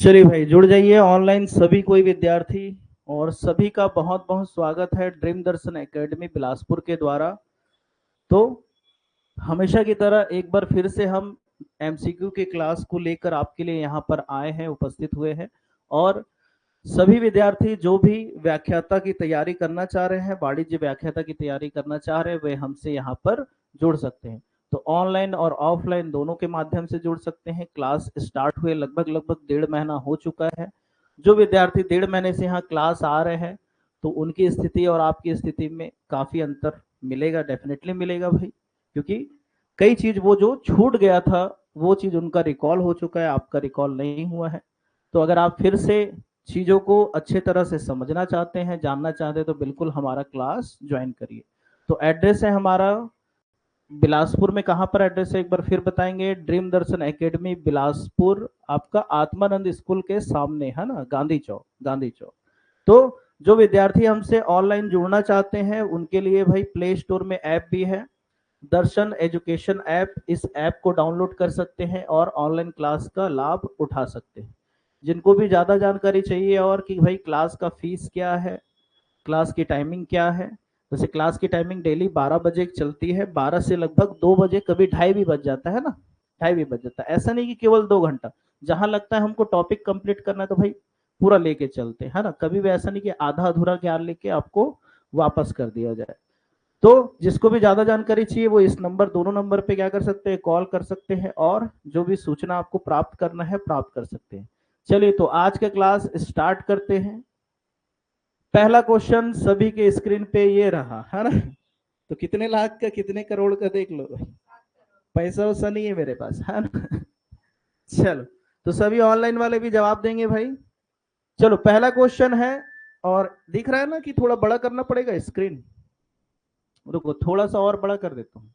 चलिए भाई जुड़ जाइए ऑनलाइन सभी कोई विद्यार्थी और सभी का बहुत बहुत स्वागत है ड्रीम दर्शन एकेडमी बिलासपुर के द्वारा। तो हमेशा की तरह एक बार फिर से हम एमसीक्यू के क्लास को लेकर आपके लिए यहाँ पर आए हैं, उपस्थित हुए हैं। और सभी विद्यार्थी जो भी व्याख्याता की तैयारी करना चाह रहे हैं, वाणिज्य व्याख्याता की तैयारी करना चाह रहे हैं, वे हमसे यहाँ पर जुड़ सकते हैं। तो ऑनलाइन और ऑफलाइन दोनों के माध्यम से जुड़ सकते हैं। क्लास स्टार्ट हुए लगभग 1.5 महीना हो चुका है। जो विद्यार्थी 1.5 महीने से यहाँ क्लास आ रहे हैं तो उनकी स्थिति और आपकी स्थिति में काफी अंतर मिलेगा, डेफिनेटली मिलेगा भाई। क्योंकि कई चीज वो जो छूट गया था वो चीज उनका रिकॉल हो चुका है, आपका रिकॉल नहीं हुआ है। तो अगर आप फिर से चीजों को अच्छे तरह से समझना चाहते हैं, जानना चाहते हैं, तो बिल्कुल हमारा क्लास ज्वाइन करिए। तो एड्रेस है हमारा बिलासपुर में। कहाँ पर एड्रेस है एक बार फिर बताएंगे? ड्रीम दर्शन एकेडमी बिलासपुर, आपका आत्मानंद स्कूल के सामने है ना, गांधी चौक, गांधी चौक। तो जो विद्यार्थी हमसे ऑनलाइन जुड़ना चाहते हैं उनके लिए भाई प्ले स्टोर में ऐप भी है, दर्शन एजुकेशन ऐप। इस ऐप को डाउनलोड कर सकते हैं और ऑनलाइन क्लास का लाभ उठा सकते हैं। जिनको भी ज़्यादा जानकारी चाहिए और कि भाई क्लास का फीस क्या है, क्लास की टाइमिंग क्या है। जैसे क्लास की टाइमिंग डेली 12 बजे चलती है, 12 से लगभग 2 बजे, कभी 2:30 भी बज जाता है ना, 2:30 भी बज जाता है। ऐसा नहीं कि केवल 2 घंटा, जहां लगता है हमको टॉपिक कंप्लीट करना है तो भाई पूरा लेके चलते है ना। कभी भी ऐसा नहीं कि आधा अधूरा ज्ञान लेके आपको वापस कर दिया जाए। तो जिसको भी ज्यादा जानकारी चाहिए वो इस नंबर, दोनों नंबर पे क्या कर सकते हैं, कॉल कर सकते हैं और जो भी सूचना आपको प्राप्त करना है प्राप्त कर सकते हैं। चलिए तो आज का क्लास स्टार्ट करते हैं। पहला क्वेश्चन सभी के स्क्रीन पे ये रहा है ना। तो कितने लाख का कितने करोड़ का देख लो भाई, पैसा वैसा नहीं है मेरे पास, है ना। चलो तो सभी ऑनलाइन वाले भी जवाब देंगे भाई। चलो पहला क्वेश्चन है, और दिख रहा है ना कि थोड़ा बड़ा करना पड़ेगा स्क्रीन। रुको थोड़ा सा और बड़ा कर देता हूँ,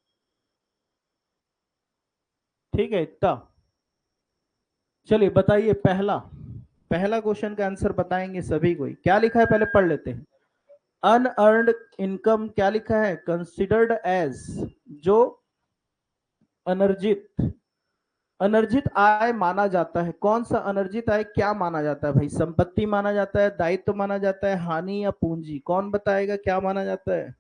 ठीक है इतना। चलिए बताइए, पहला पहला क्वेश्चन का आंसर बताएंगे सभी कोई। क्या लिखा है पहले पढ़ लेते हैं। अनअर्न्ड इनकम क्या लिखा है? कंसिडर्ड एज, जो अनर्जित अनर्जित आय माना जाता है। कौन सा अनर्जित आय क्या माना जाता है भाई? संपत्ति माना जाता है, दायित्व माना जाता है, हानि या पूंजी? कौन बताएगा क्या माना जाता है?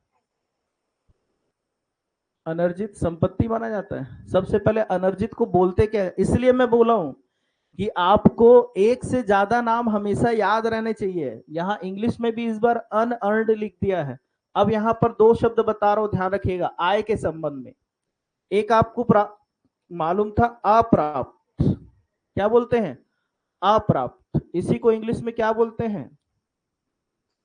अनर्जित संपत्ति माना जाता है। सबसे पहले अनर्जित को बोलते क्या है, इसलिए मैं बोला हूं कि आपको एक से ज्यादा नाम हमेशा याद रहने चाहिए। यहां इंग्लिश में भी इस बार अनअर्न्ड लिख दिया है। अब यहां पर दो शब्द बता रहा हूं, ध्यान रखिएगा आय के संबंध में। एक आपको मालूम था अप्राप्त, क्या बोलते हैं? अप्राप्त। इसी को इंग्लिश में क्या बोलते हैं?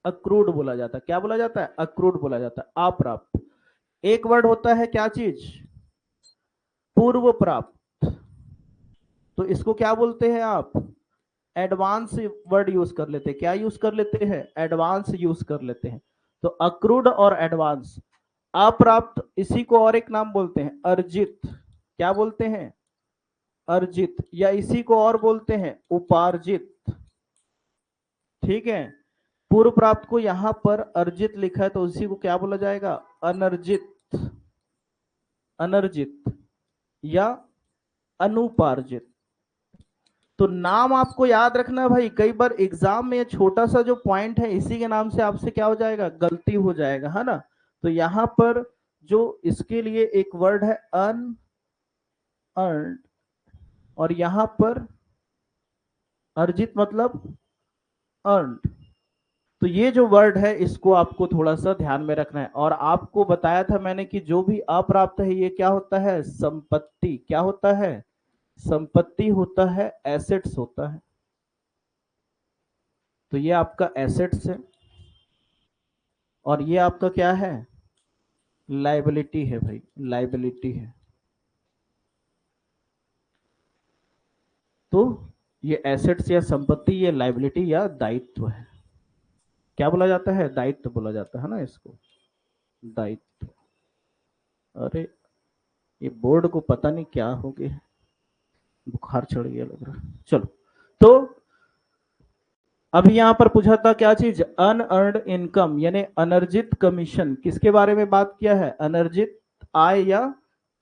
अक्रूड बोला जाता है। क्या बोला जाता है? अक्रूड बोला जाता है, अप्राप्त। एक वर्ड होता है क्या चीज? पूर्व प्राप्त। तो इसको क्या बोलते हैं आप? एडवांस वर्ड यूज कर लेते हैं। क्या यूज कर लेते हैं? एडवांस यूज कर लेते हैं। तो अक्रूड और एडवांस। अप्राप्त इसी को और एक नाम बोलते हैं अर्जित। क्या बोलते हैं? अर्जित। या इसी को और बोलते हैं उपार्जित। ठीक है। पूर्व प्राप्त को यहां पर अर्जित लिखा है तो इसी को क्या बोला जाएगा? अनर्जित, अनर्जित या अनुपार्जित। तो नाम आपको याद रखना भाई। कई बार एग्जाम में छोटा सा जो पॉइंट है इसी के नाम से आपसे क्या हो जाएगा, गलती हो जाएगा, है ना। तो यहां पर जो इसके लिए एक वर्ड है अनअर्न्ड, और यहां पर अर्जित मतलब अर्न्ड। तो ये जो वर्ड है इसको आपको थोड़ा सा ध्यान में रखना है। और आपको बताया था मैंने कि जो भी अप्राप्त है ये क्या होता है? संपत्ति। क्या होता है? संपत्ति होता है, एसेट्स होता है। तो ये आपका एसेट्स है और ये आपका क्या है? लाइबिलिटी है भाई, लाइबिलिटी है। तो ये एसेट्स या संपत्ति, ये लाइबिलिटी या दायित्व है। क्या बोला जाता है? दायित्व बोला जाता है ना इसको, दायित्व। अरे ये बोर्ड को पता नहीं क्या हो गया, बुखार चढ़ गया लग रहा। चलो तो अभी यहां पर पूछा था क्या चीज? अनअर्न्ड इनकम यानी अनर्जित कमीशन। किसके बारे में बात किया है? अनर्जित आय या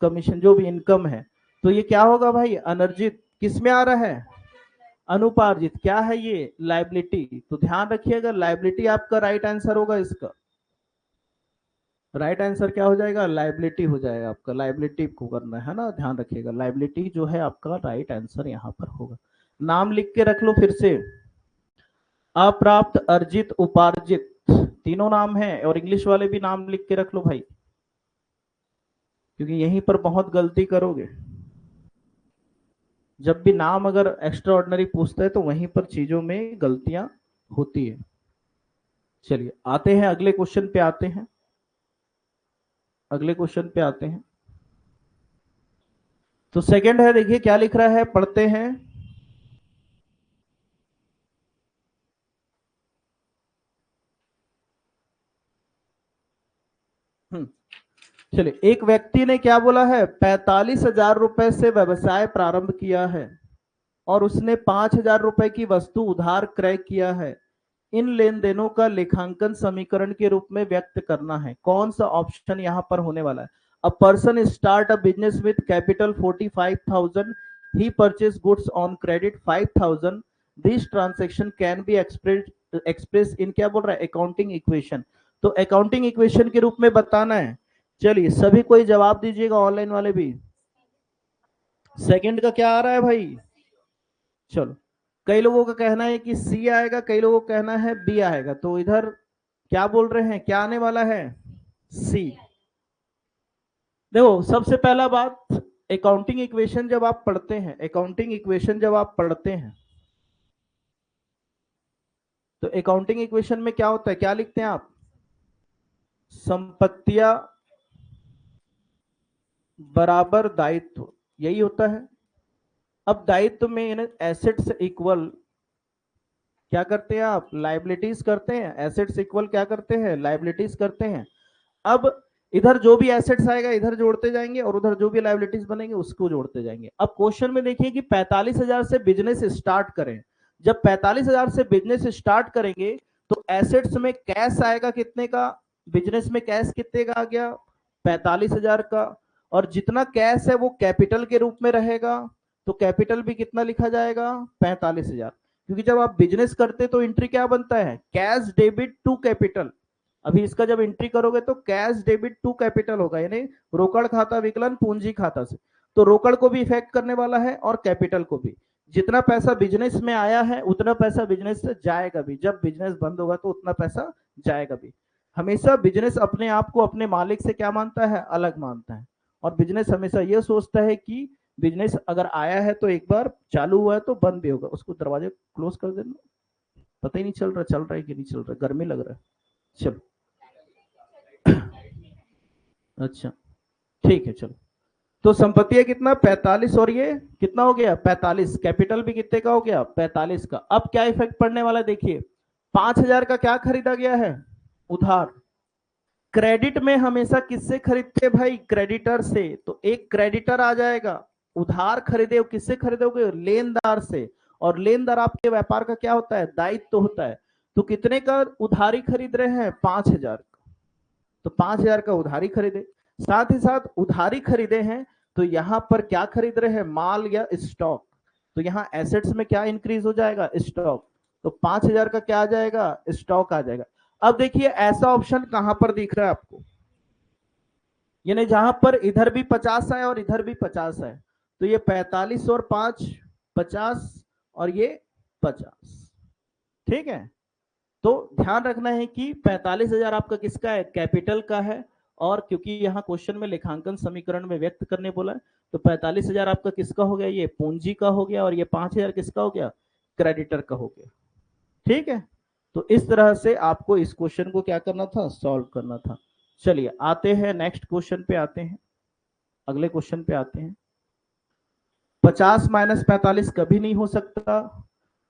कमीशन, जो भी इनकम है। तो ये क्या होगा भाई? अनर्जित किस में आ रहा है? अनुपार्जित क्या है ये? लायबिलिटी। तो ध्यान रखिएगा लायबिलिटी आपका राइट आंसर होगा। इसका राइट आंसर क्या हो जाएगा? लायबिलिटी हो जाएगा आपका। लायबिलिटी को करना है ना, ध्यान रखिएगा लायबिलिटी जो है आपका राइट आंसर यहाँ पर होगा। नाम लिख के रख लो फिर से। अप्राप्त, अर्जित, उपार्जित, तीनों नाम है। और इंग्लिश वाले भी नाम लिख के रख लो भाई, क्योंकि यहीं पर बहुत गलती करोगे। जब भी नाम अगर एक्स्ट्रा ऑर्डिनरी पूछता है तो वहीं पर चीजों में गलतियां होती है। चलिए आते हैं अगले क्वेश्चन पे आते हैं। अगले क्वेश्चन पे आते हैं। तो सेकंड है, देखिए क्या लिख रहा है, पढ़ते हैं। चलिए, एक व्यक्ति ने क्या बोला है, 45,000 रुपए से व्यवसाय प्रारंभ किया है और उसने 5,000 रुपए की वस्तु उधार क्रय किया है। इन लेन देनों का लेखांकन समीकरण के रूप में व्यक्त करना है। कौन सा ऑप्शन यहां पर होने वाला है? A person start a business with capital 45,000, he purchase goods on credit 5,000। This transaction can be express in, क्या बोल रहा है, अकाउंटिंग इक्वेशन। तो अकाउंटिंग इक्वेशन के रूप में बताना है। चलिए सभी कोई जवाब दीजिएगा, ऑनलाइन वाले भी। सेकंड का क्या आ रहा है भाई? चलो, कई लोगों का कहना है कि सी आएगा, कई लोगों का कहना है बी आएगा। तो इधर क्या बोल रहे हैं, क्या आने वाला है? सी। देखो सबसे पहला बात, अकाउंटिंग इक्वेशन जब आप पढ़ते हैं, अकाउंटिंग इक्वेशन जब आप पढ़ते हैं तो अकाउंटिंग इक्वेशन में क्या होता है, क्या लिखते हैं आप? संपत्तियां बराबर दायित्व, यही होता है। अब दायित्व में एसेट्स इक्वल क्या करते हैं आप? लाइबिलिटीज करते हैं। एसेट्स इक्वल क्या करते हैं? लाइबिलिटीज करते हैं। अब इधर जो भी एसेट्स आएगा इधर जोड़ते जाएंगे और उधर जो भी लाइबिलिटीज बनेंगे उसको जोड़ते जाएंगे। अब क्वेश्चन में देखिए कि 45,000 से बिजनेस स्टार्ट करें। जब 45,000 से बिजनेस स्टार्ट करेंगे तो एसेट्स में कैश आएगा कितने का? बिजनेस में कैश कितने का आ गया? 45,000 का। और जितना कैश है वो कैपिटल के रूप में रहेगा, तो कैपिटल भी कितना लिखा जाएगा? 45,000। क्योंकि जब आप बिजनेस करते तो एंट्री क्या बनता है? Cash debit to capital. अभी इसका जब एंट्री करोगे तो कैश डेबिट टू कैपिटल होगा, यानी रोकड़ खाता विकलन पूंजी खाता से। तो रोकड़ को भी इफेक्ट करने वाला है और कैपिटल को भी। जितना पैसा बिजनेस में आया है उतना पैसा बिजनेस से जाएगा भी, जब बिजनेस बंद होगा तो उतना पैसा जाएगा भी। हमेशा बिजनेस अपने आप को अपने मालिक से क्या मानता है? अलग मानता है। और बिजनेस हमेशा यह सोचता है कि बिजनेस अगर आया है तो एक बार चालू हुआ है तो बंद भी होगा, उसको दरवाजे क्लोज कर देना, पता ही नहीं चल रहा है कि नहीं चल रहा है, गर्मी लग रहा है। चलो अच्छा ठीक है, चलो। तो संपत्ति है कितना? 45, और ये कितना हो गया? 45। कैपिटल भी कितने का हो गया? 45 का। अब क्या इफेक्ट पड़ने वाला देखिए, 5,000 का क्या खरीदा गया है? उधार। क्रेडिट में हमेशा किससे खरीदते भाई? क्रेडिटर से। तो एक क्रेडिटर आ जाएगा। उधार खरीदे हो किससे खरीदोगे? लेनदार से। और लेनदार आपके व्यापार का क्या होता है? दायित्व तो होता है। तो कितने का उधारी खरीद रहे हैं? 5,000 का। तो 5,000 का उधारी खरीदे। साथ ही साथ उधारी खरीदे हैं तो यहां पर क्या खरीद रहे हैं? माल या स्टॉक। तो यहां एसेट्स में क्या इंक्रीज हो जाएगा? स्टॉक। तो 5,000 का क्या आ जाएगा? स्टॉक आ जाएगा। अब देखिए ऐसा ऑप्शन कहां पर दिख रहा है आपको, यानी जहां पर इधर भी 50 है और इधर भी 50 है। तो ये 45 और 5 50 और ये 50। ठीक है। तो ध्यान रखना है कि 45,000 आपका किसका है? कैपिटल का है। और क्योंकि यहाँ क्वेश्चन में लेखांकन समीकरण में व्यक्त करने बोला है, तो 45,000 आपका किसका हो गया? ये पूंजी का हो गया। और ये 5,000 किसका हो गया? क्रेडिटर का हो गया। ठीक है। तो इस तरह से आपको इस क्वेश्चन को क्या करना था? सॉल्व करना था। चलिए आते हैं नेक्स्ट क्वेश्चन पे आते हैं। अगले क्वेश्चन पे आते हैं। 50 माइनस 45 कभी नहीं हो सकता।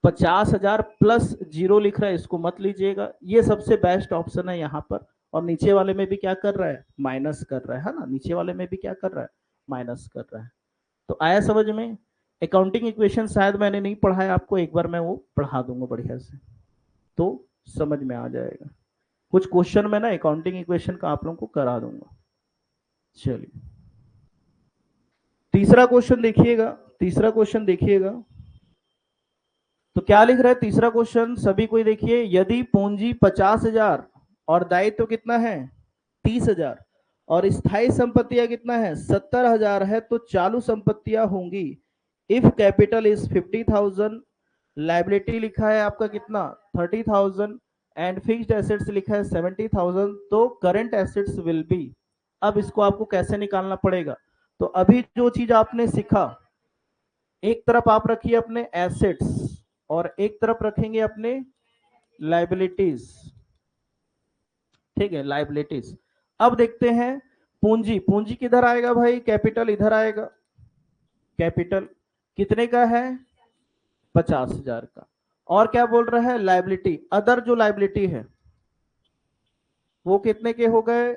50,000 प्लस जीरो लिख रहा है, इसको मत लीजिएगा। ये सबसे बेस्ट ऑप्शन है यहाँ पर। और नीचे वाले में भी क्या कर रहा है? माइनस कर रहा है ना। नीचे वाले में भी क्या कर रहा है? माइनस कर रहा है। तो आया समझ में? अकाउंटिंग इक्वेशन शायद मैंने नहीं पढ़ाया आपको, एक बार मैं वो पढ़ा दूंगा बढ़िया से, तो समझ में आ जाएगा। कुछ क्वेश्चन में ना अकाउंटिंग इक्वेशन का आप लोगों को करा दूंगा। चलिए तीसरा क्वेश्चन देखिएगा। तीसरा क्वेश्चन देखिएगा। तो क्या लिख रहा है तीसरा क्वेश्चन, सभी कोई देखिए, यदि पूंजी 50,000 और दायित्व कितना है 30,000 और स्थायी संपत्तियां कितना है 70,000 है, तो चालू संपत्तियां होंगी इफ कैपिटल इज 50,000, लाइबिलिटी लिखा है आपका कितना 30,000 एंड फिक्स्ड एसेट्स लिखा है 70,000, तो करंट एसेट्स विल बी। अब इसको आपको कैसे निकालना पड़ेगा, तो अभी जो चीज आपने सीखा, एक तरफ आप रखिए अपने एसेट्स और एक तरफ रखेंगे अपने लाइबिलिटीज, ठीक है, लाइबिलिटीज। अब देखते हैं पूंजी, पूंजी किधर आएगा भाई, कैपिटल इधर आएगा, कैपिटल कितने का है 50,000 का, और क्या बोल रहा है लाइबिलिटी, अदर जो लाइबिलिटी है वो कितने के हो गए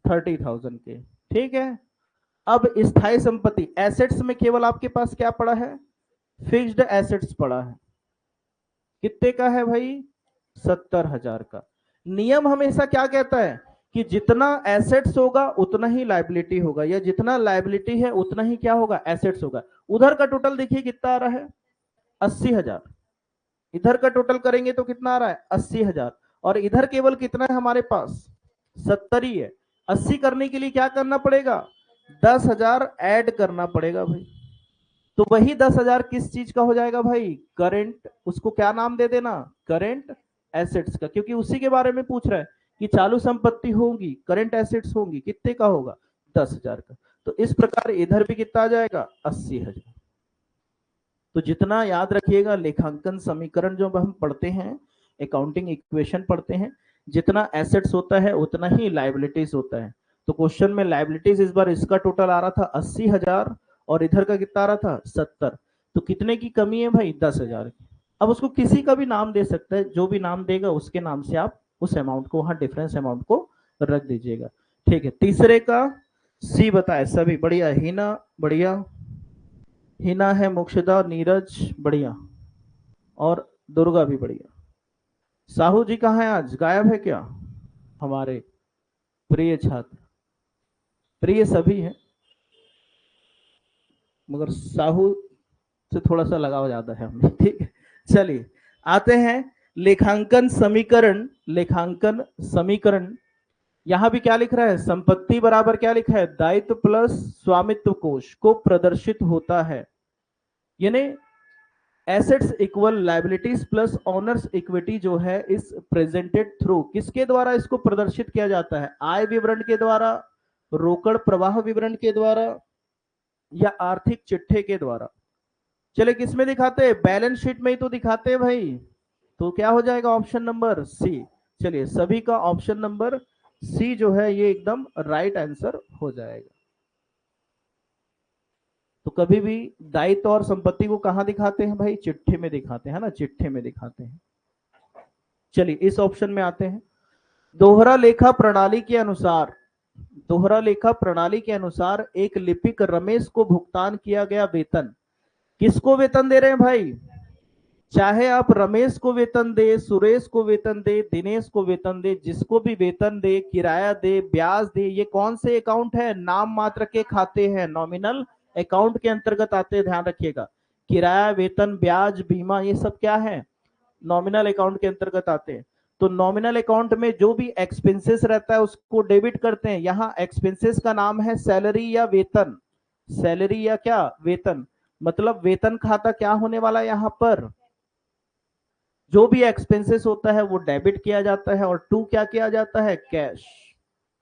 30,000 के, ठीक है। अब स्थायी संपत्ति एसेट्स में केवल आपके पास क्या पड़ा है फिक्स्ड एसेट्स पड़ा है, कितने का है भाई 70,000 का। नियम हमेशा क्या कहता है कि जितना एसेट्स होगा उतना ही लाइबिलिटी होगा, या जितना लाइबिलिटी है उतना ही क्या होगा एसेट्स होगा। उधर का टोटल देखिए कितना आ रहा है 80,000, इधर का टोटल करेंगे तो कितना आ रहा है 80,000, और इधर केवल कितना है हमारे पास 70 ही है। 80 करने के लिए क्या करना पड़ेगा 10,000 ऐड करना पड़ेगा भाई, तो वही 10,000 किस चीज का हो जाएगा भाई करंट, उसको क्या नाम दे देना करंट एसेट्स का, क्योंकि उसी के बारे में पूछ रहा है कि चालू संपत्ति होगी करंट एसेट्स होंगी, कितने का होगा 10,000 का। तो इस प्रकार इधर भी कितना आ जाएगा 80,000। तो जितना याद रखिएगा लेखांकन समीकरण जो हम पढ़ते हैं, अकाउंटिंग इक्वेशन पढ़ते हैं, जितना एसेट्स होता है उतना ही लाइबिलिटीज होता है। तो क्वेश्चन में लाइबिलिटीज इस बार इसका टोटल आ रहा था 80,000 और इधर का कितना आ रहा था 70, तो कितने की कमी है भाई 10,000 की। अब उसको किसी का भी नाम दे सकता है, जो भी नाम देगा उसके नाम से आप उस अमाउंट को वहां डिफरेंस अमाउंट को रख दीजिएगा, ठीक है। तीसरे का सी बताए सभी, बढ़िया हीना, बढ़िया हिना है, मोक्षदा, नीरज बढ़िया, और दुर्गा भी बढ़िया। साहू जी कहाँ है, आज गायब है क्या हमारे प्रिय छात्र, प्रिय सभी हैं मगर साहू से थोड़ा सा लगाव ज्यादा है हमें, ठीक है। चलिए आते हैं लेखांकन समीकरण, लेखांकन समीकरण। यहां भी क्या लिख रहा है संपत्ति बराबर क्या लिखा है दायित्व प्लस स्वामित्व कोष को प्रदर्शित होता है, यानी assets equal liabilities plus honours equity जो है इस प्रेजेंटेड थ्रू, किसके द्वारा इसको प्रदर्शित किया जाता है आय विवरण के द्वारा, रोकड़ प्रवाह विवरण के द्वारा, या आर्थिक चिट्ठे के द्वारा। चले किस में दिखाते हैं बैलेंस शीट में ही तो दिखाते हैं भाई, तो क्या हो जाएगा ऑप्शन नंबर सी। चलिए सभी का ऑप्शन नंबर सी जो है ये एकदम राइट आंसर हो जाएगा। तो कभी भी दायित्व और संपत्ति को कहां दिखाते हैं भाई चिट्ठे में दिखाते हैं ना, चिट्ठे में दिखाते हैं। चलिए इस ऑप्शन में आते हैं, दोहरा लेखा प्रणाली के अनुसार, दोहरा लेखा प्रणाली के अनुसार एक लिपिक रमेश को भुगतान किया गया वेतन, किसको वेतन दे रहे हैं भाई, चाहे आप रमेश को वेतन दे, सुरेश को वेतन दे, दिनेश को वेतन दे, जिसको भी वेतन दे, किराया दे, ब्याज दे, ये कौन से अकाउंट है नाम मात्र के खाते हैं, नॉमिनल अकाउंट के अंतर्गत आते हैं, ध्यान रखिएगा। किराया, वेतन, ब्याज, बीमा, ये सब क्या है नॉमिनल अकाउंट के अंतर्गत आते हैं। तो नॉमिनल अकाउंट में जो भी एक्सपेंसेस रहता है उसको डेबिट करते हैं। यहाँ एक्सपेंसेस का नाम है सैलरी या वेतन, सैलरी या क्या वेतन, मतलब वेतन खाता क्या होने वाला है यहाँ पर, जो भी एक्सपेंसेस होता है वो डेबिट किया जाता है, और टू क्या किया जाता है कैश,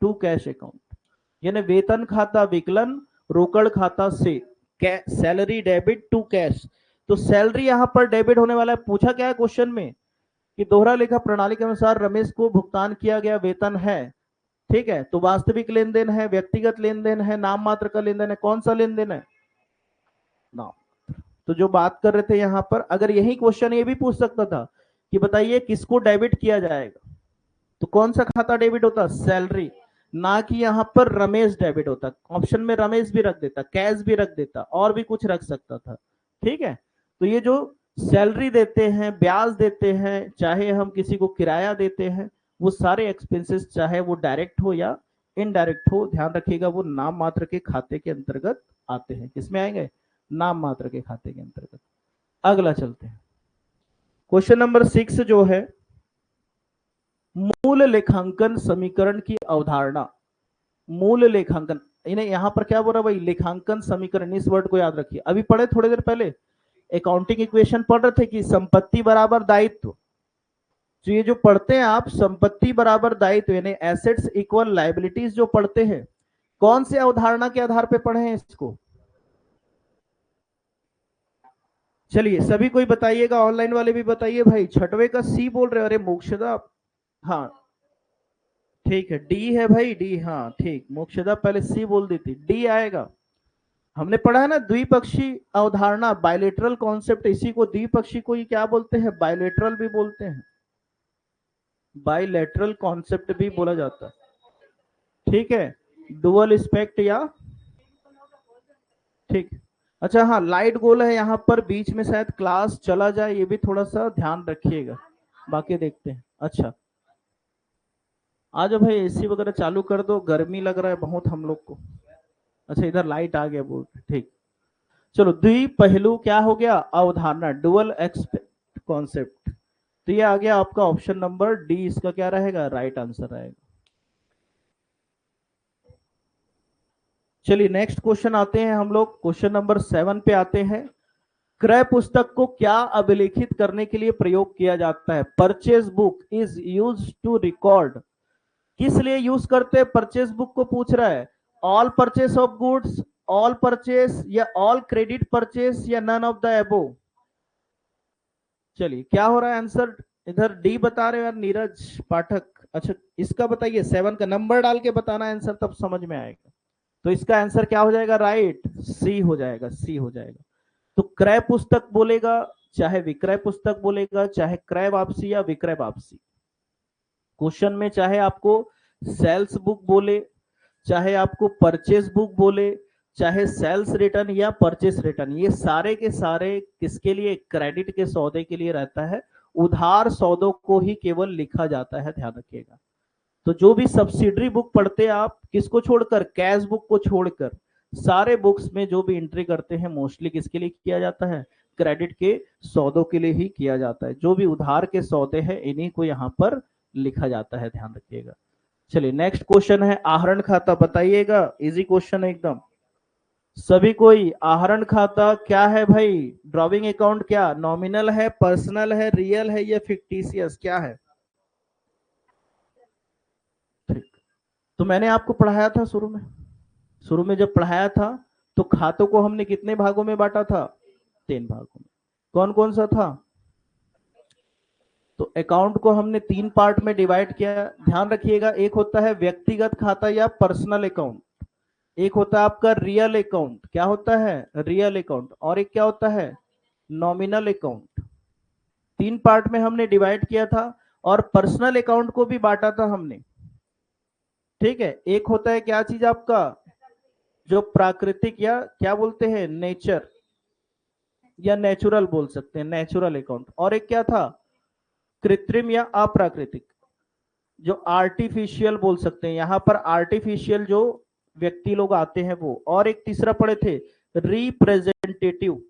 टू कैश अकाउंट, यानी वेतन खाता विकलन, रोकड़ खाता से, सैलरी डेबिट टू कैश। तो सैलरी यहां पर डेबिट होने वाला है। पूछा क्या है क्वेश्चन में कि दोहरा लेखा प्रणाली के अनुसार रमेश को भुगतान किया गया वेतन है, ठीक है। तो वास्तविक लेन देन है, व्यक्तिगत लेन देन है, नाम मात्र का लेन देन है, कौन सा लेन देन है नाम। तो जो बात कर रहे थे यहां पर, अगर यही क्वेश्चन ये भी पूछ सकता था कि बताइए किसको डेबिट किया जाएगा, तो कौन सा खाता डेबिट होता सैलरी, ना कि यहां पर रमेश डेबिट होता। ऑप्शन में रमेश भी रख देता, कैश भी रख देता, और भी कुछ रख सकता था, ठीक है। तो ये जो सैलरी देते हैं, ब्याज देते हैं, चाहे हम किसी को किराया देते हैं, वो सारे एक्सपेंसेस चाहे वो डायरेक्ट हो या इनडायरेक्ट हो, ध्यान रखिएगा वो नाम मात्र के खाते के अंतर्गत आते हैं। किसमें आएंगे नाम मात्र के खाते के अंतर्गत। अगला चलते हैं, क्वेश्चन नंबर 6 जो है, मूल लेखांकन समीकरण की अवधारणा। मूल लेखांकन, इन्हें यहां पर क्या बोल रहा है भाई, लेखांकन समीकरण, इस वर्ड को याद रखिए। अभी पढ़े थोड़ी देर पहले अकाउंटिंग इक्वेशन पढ़ रहे थे कि संपत्ति बराबर दायित्व। तो ये जो पढ़ते हैं आप, संपत्ति बराबर दायित्व यानी एसेट्स इक्वल लायबिलिटीज जो पढ़ते हैं, कौन से अवधारणा के आधार पे पढ़े हैं इसको? चलिए सभी कोई बताइएगा, ऑनलाइन वाले भी बताइए भाई। छठवे का सी बोल रहे हो? अरे मोक्षदा, हाँ ठीक है, डी है भाई, डी, हाँ ठीक, मोक्षदा पहले सी बोल दी थी, डी आएगा। हमने पढ़ा है ना द्विपक्षीय अवधारणा, बायलेटरल कॉन्सेप्ट, इसी को द्विपक्षीय को ही क्या बोलते हैं, बायलेटरल भी बोलते हैं, बायलेटरल कॉन्सेप्ट भी बोला जाता है। ठीक है, डुअल स्पेक्ट या, ठीक। अच्छा हाँ, लाइट गोल है यहाँ पर बीच में, शायद क्लास चला जाए, ये भी थोड़ा सा ध्यान रखिएगा। बाकी देखते हैं। अच्छा आ जाओ भाई, एसी वगैरह चालू कर दो, गर्मी लग रहा है बहुत हम लोग को। अच्छा इधर लाइट आ गया, बोल ठीक। चलो, द्विपहलू क्या हो गया, अवधारणा, डुअल एक्सपेक्ट कॉन्सेप्ट। तो ये आ गया आपका ऑप्शन नंबर डी, इसका क्या रहेगा, राइट आंसर रहेगा। चलिए नेक्स्ट क्वेश्चन आते हैं हम लोग, क्वेश्चन नंबर 7 पे आते हैं। क्रय पुस्तक को क्या अभिलेखित करने के लिए प्रयोग किया जाता है? Purchase book is use to record, किस लिए यूज करते हैं परचेज बुक को, पूछ रहा है। All purchase of goods, all purchase, या ऑल क्रेडिट परचेस, या नन ऑफ द एबो। चलिए क्या हो रहा है आंसर, इधर डी बता रहे हो यार नीरज पाठक। अच्छा इसका बताइए, 7 का नंबर डाल के बताना आंसर, तब समझ में आएगा। तो इसका आंसर क्या हो जाएगा, राइट, सी हो जाएगा, सी हो जाएगा। तो क्रय पुस्तक बोलेगा, चाहे विक्रय पुस्तक बोलेगा, चाहे क्रय वापसी या विक्रय वापसी, क्वेश्चन में चाहे आपको सेल्स बुक बोले, चाहे आपको परचेस बुक बोले, चाहे सेल्स रिटर्न या परचेस रिटर्न, ये सारे के सारे किसके लिए, क्रेडिट के सौदे के लिए रहता है। उधार सौदों को ही केवल लिखा जाता है, ध्यान रखिएगा। तो जो भी सब्सिडरी बुक पढ़ते हैं आप, किसको छोड़कर, कैश बुक को छोड़कर, सारे बुक्स में जो भी एंट्री करते हैं मोस्टली किसके लिए किया जाता है, क्रेडिट के सौदों के लिए ही किया जाता है। जो भी उधार के सौदे हैं इन्हीं को यहाँ पर लिखा जाता है, ध्यान रखिएगा। चलिए नेक्स्ट क्वेश्चन है आहरण खाता, बताइएगा, इजी क्वेश्चन है एकदम। सभी कोई, आहरण खाता क्या है भाई, ड्रॉविंग अकाउंट क्या नॉमिनल है, पर्सनल है, रियल है, या फिक्टिशियस, क्या है? ठीक, तो मैंने आपको पढ़ाया था शुरू में जब पढ़ाया था, तो खातों को हमने कितने भागों में बांटा था, 3 भागों में। कौन कौन सा था? तो अकाउंट को हमने 3 पार्ट में डिवाइड किया, ध्यान रखिएगा। एक होता है व्यक्तिगत खाता या पर्सनल अकाउंट, एक होता है आपका रियल अकाउंट, क्या होता है, रियल अकाउंट, और एक क्या होता है, नॉमिनल अकाउंट। 3 पार्ट में हमने डिवाइड किया था, और पर्सनल अकाउंट को भी बांटा था हमने। ठीक है, एक होता है क्या चीज आपका, जो प्राकृतिक या क्या बोलते हैं, नेचर या नेचुरल बोल सकते हैं, नेचुरल अकाउंट, और एक क्या था, कृत्रिम या अप्राकृतिक, जो आर्टिफिशियल बोल सकते हैं, यहां पर आर्टिफिशियल जो व्यक्ति लोग आते हैं वो, और एक तीसरा पढ़े थे, रिप्रेजेंटेटिव,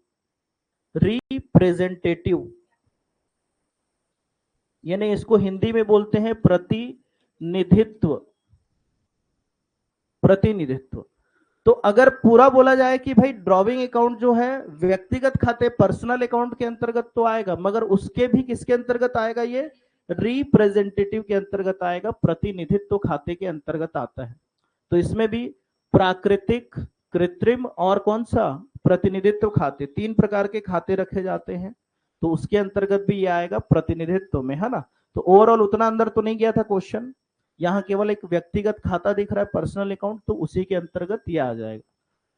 रिप्रेजेंटेटिव यानी इसको हिंदी में बोलते हैं प्रतिनिधित्व, प्रतिनिधित्व। तो अगर पूरा बोला जाए कि भाई ड्रॉविंग अकाउंट जो है व्यक्तिगत खाते पर्सनल अकाउंट के अंतर्गत तो आएगा, मगर उसके भी किसके अंतर्गत आएगा, ये रिप्रेजेंटेटिव के अंतर्गत आएगा, प्रतिनिधित्व खाते के अंतर्गत आता है। तो इसमें भी प्राकृतिक, कृत्रिम और कौन सा, प्रतिनिधित्व खाते, 3 प्रकार के खाते रखे जाते हैं। तो उसके अंतर्गत भी ये आएगा प्रतिनिधित्व में, है ना। तो ओवरऑल उतना अंदर तो नहीं गया था क्वेश्चन, यहाँ केवल एक व्यक्तिगत खाता दिख रहा है, पर्सनल अकाउंट, तो उसी के अंतर्गत ये आ जाएगा।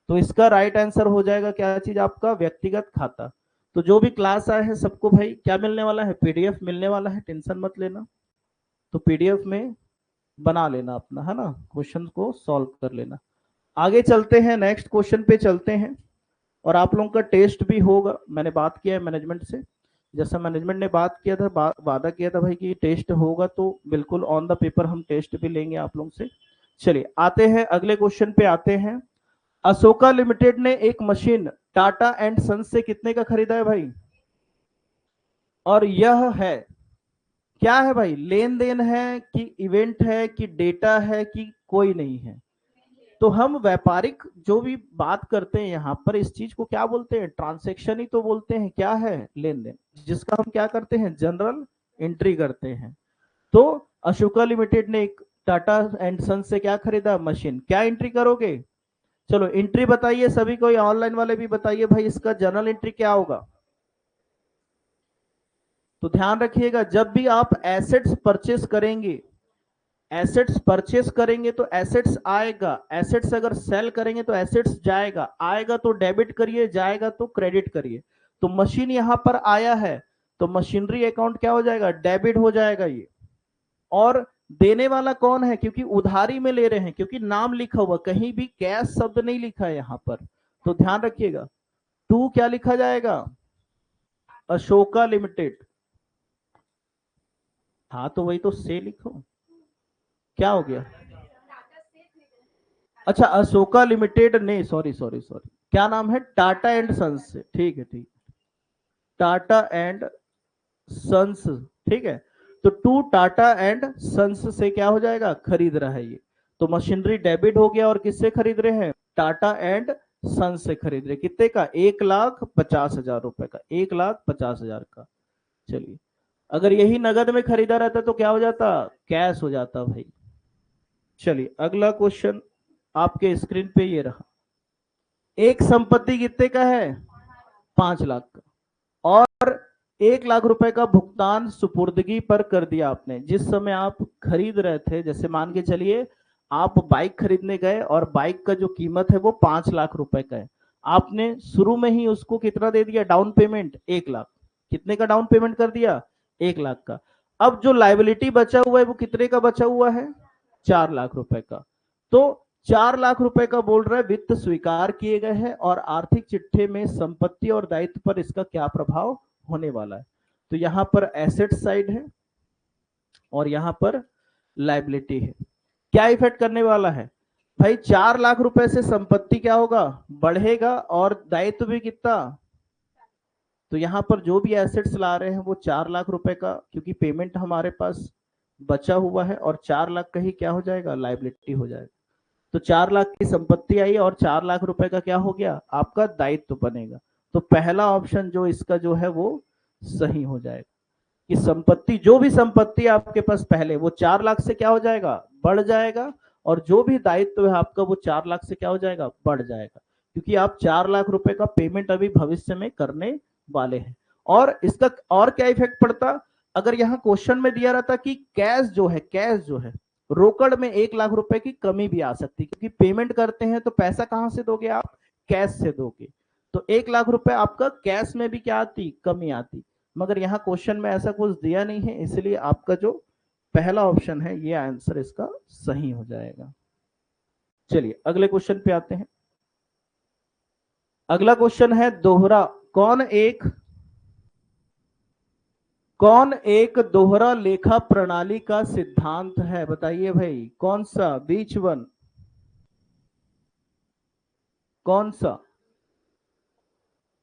तो इसका राइट आंसर हो जाएगा क्या चीज आपका, व्यक्तिगत खाता। तो जो भी क्लास आए हैं सबको भाई क्या मिलने वाला है, पीडीएफ मिलने वाला है, टेंशन मत लेना। तो पीडीएफ में बना लेना अपना, है ना, क्वेश्चन को सॉल्व कर लेना। आगे चलते हैं, नेक्स्ट क्वेश्चन पे चलते हैं। और आप लोगों का टेस्ट भी होगा, मैंने बात किया है मैनेजमेंट से, जैसा मैनेजमेंट ने बात किया था, वादा किया था भाई कि टेस्ट होगा, तो बिल्कुल ऑन द पेपर हम टेस्ट भी लेंगे आप लोगों से। चलिए आते हैं अगले क्वेश्चन पे आते हैं। अशोका लिमिटेड ने एक मशीन टाटा एंड सन्स से कितने का खरीदा है भाई? और यह है क्या है भाई, लेन देन है कि इवेंट है कि डेटा है कि कोई नहीं है। तो हम व्यापारिक जो भी बात करते हैं यहाँ पर, इस चीज को क्या बोलते हैं, ट्रांसेक्शन ही तो बोलते हैं। क्या है, लेन देन, जिसका हम क्या करते हैं, जनरल एंट्री करते हैं। तो अशोका लिमिटेड ने एक टाटा एंड सन से क्या खरीदा, मशीन। क्या एंट्री करोगे, चलो एंट्री बताइए सभी को, ऑनलाइन वाले भी बताइए भाई, इसका जनरल एंट्री क्या होगा। तो ध्यान रखिएगा, जब भी आप एसेट्स परचेस करेंगे, एसेट्स परचेस करेंगे तो एसेट्स आएगा, एसेट्स अगर सेल करेंगे तो एसेट्स जाएगा, आएगा तो डेबिट करिए, जाएगा तो क्रेडिट करिए। तो मशीन यहां पर आया है तो मशीनरी अकाउंट क्या हो जाएगा, डेबिट हो जाएगा ये। और देने वाला कौन है, क्योंकि उधारी में ले रहे हैं, क्योंकि नाम लिखा हुआ, कहीं भी कैश शब्द नहीं लिखा है यहां पर। तो ध्यान रखिएगा, टू क्या लिखा जाएगा, अशोका लिमिटेड। हाँ तो वही तो से लिखो, क्या हो गया। अच्छा, अशोका लिमिटेड ने, सॉरी सॉरी सॉरी, क्या नाम है, टाटा एंड सन्स से, ठीक है ठीक, टाटा एंड सन्स, ठीक है। तो टू टाटा एंड सन्स से क्या हो जाएगा, खरीद रहा है ये। तो मशीनरी डेबिट हो गया, और किससे खरीद रहे हैं, टाटा एंड सन्स से खरीद रहे, कितने का, 1,50,000 रुपए का, 1,50,000 का। चलिए, अगर यही नगद में खरीदा रहता तो क्या हो जाता, कैश हो जाता भाई। चलिए अगला क्वेश्चन आपके स्क्रीन पे ये रहा। एक संपत्ति कितने का है, 5 लाख का, और 1 लाख रुपए का भुगतान सुपुर्दगी पर कर दिया आपने। जिस समय आप खरीद रहे थे, जैसे मान के चलिए आप बाइक खरीदने गए और बाइक का जो कीमत है वो 5 लाख रुपए का है, आपने शुरू में ही उसको कितना दे दिया डाउन पेमेंट, 1 लाख। कितने का डाउन पेमेंट कर दिया, 1 लाख का। अब जो लाइबिलिटी बचा हुआ है वो कितने का बचा हुआ है, 4 लाख रुपए का। तो 4 लाख रुपए का बोल रहा है वित्त स्वीकार किए गए हैं, और आर्थिक चिट्ठे में संपत्ति और दायित्व पर इसका क्या प्रभाव होने वाला है। तो यहां पर एसेट साइड है और यहां पर लाइबिलिटी है। क्या इफेक्ट करने वाला है भाई, 4 लाख रुपए से संपत्ति क्या होगा, बढ़ेगा, और दायित्व भी कितना। तो यहां पर जो भी एसेट्स ला रहे हैं वो 4 लाख रुपए का, क्योंकि पेमेंट हमारे पास बचा हुआ है, और 4 लाख का ही क्या हो जाएगा, लाइबिलिटी हो जाएगा। तो 4 लाख की संपत्ति आई और 4 लाख रुपए का क्या हो गया, आपका दायित्व बनेगा। तो पहला ऑप्शन जो इसका जो है वो सही हो जाएगा, कि संपत्ति, जो भी संपत्ति आपके पास पहले, वो 4 लाख से क्या हो जाएगा, बढ़ जाएगा, और जो भी दायित्व है आपका वो 4 लाख से क्या हो जाएगा, बढ़ जाएगा, क्योंकि आप 4 लाख रुपए का पेमेंट अभी भविष्य में करने वाले हैं। और इसका और क्या इफेक्ट पड़ता, अगर यहाँ क्वेश्चन में दिया रहता कि कैश जो है, कैश जो है, रोकड़ में 1 लाख रुपए की कमी भी आ सकती, क्योंकि पेमेंट करते हैं तो पैसा कहां से दोगे आप, कैश से दोगे। तो 1 लाख रुपए आपका कैश में भी क्या आती, कमी आती। मगर यहाँ क्वेश्चन में ऐसा कुछ दिया नहीं है, इसलिए आपका जो पहला ऑप्शन है ये आंसर इसका सही हो जाएगा। चलिए अगले क्वेश्चन पे आते हैं। अगला क्वेश्चन है दोहरा, कौन एक दोहरा लेखा प्रणाली का सिद्धांत है, बताइए भाई कौन सा, बीच वन, कौन सा,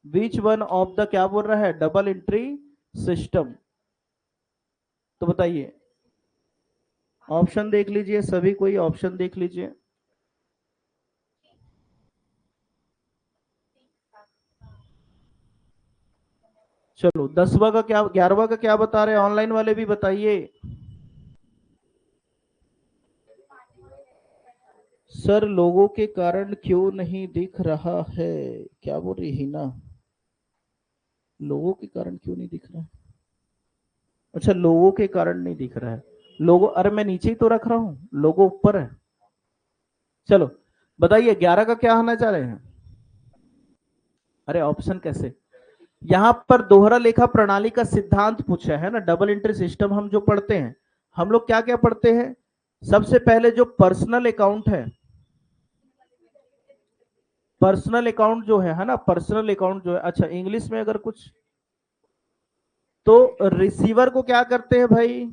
बीच वन ऑफ द, क्या बोल रहा है, डबल एंट्री सिस्टम। तो बताइए, ऑप्शन देख लीजिए सभी, कोई ऑप्शन देख लीजिए। चलो 10वां का क्या, 11वां का क्या बता रहे हैं, ऑनलाइन वाले भी बताइए। सर लोगों के कारण क्यों नहीं दिख रहा है, क्या बोल रही हिना, लोगों के कारण क्यों नहीं दिख रहा है। अच्छा, लोगों के कारण नहीं दिख रहा है, लोगों, अरे मैं नीचे ही तो रख रहा हूं, लोगों ऊपर है। चलो बताइए 11 का क्या आना चाह रहे हैं। अरे ऑप्शन कैसे, यहां पर दोहरा लेखा प्रणाली का सिद्धांत पूछा है ना, डबल एंट्री सिस्टम हम जो पढ़ते हैं, हम लोग क्या क्या पढ़ते हैं, सबसे पहले जो पर्सनल अकाउंट है, पर्सनल अकाउंट जो है ना, पर्सनल अकाउंट जो है, अच्छा इंग्लिश में अगर कुछ, तो रिसीवर को क्या करते हैं भाई,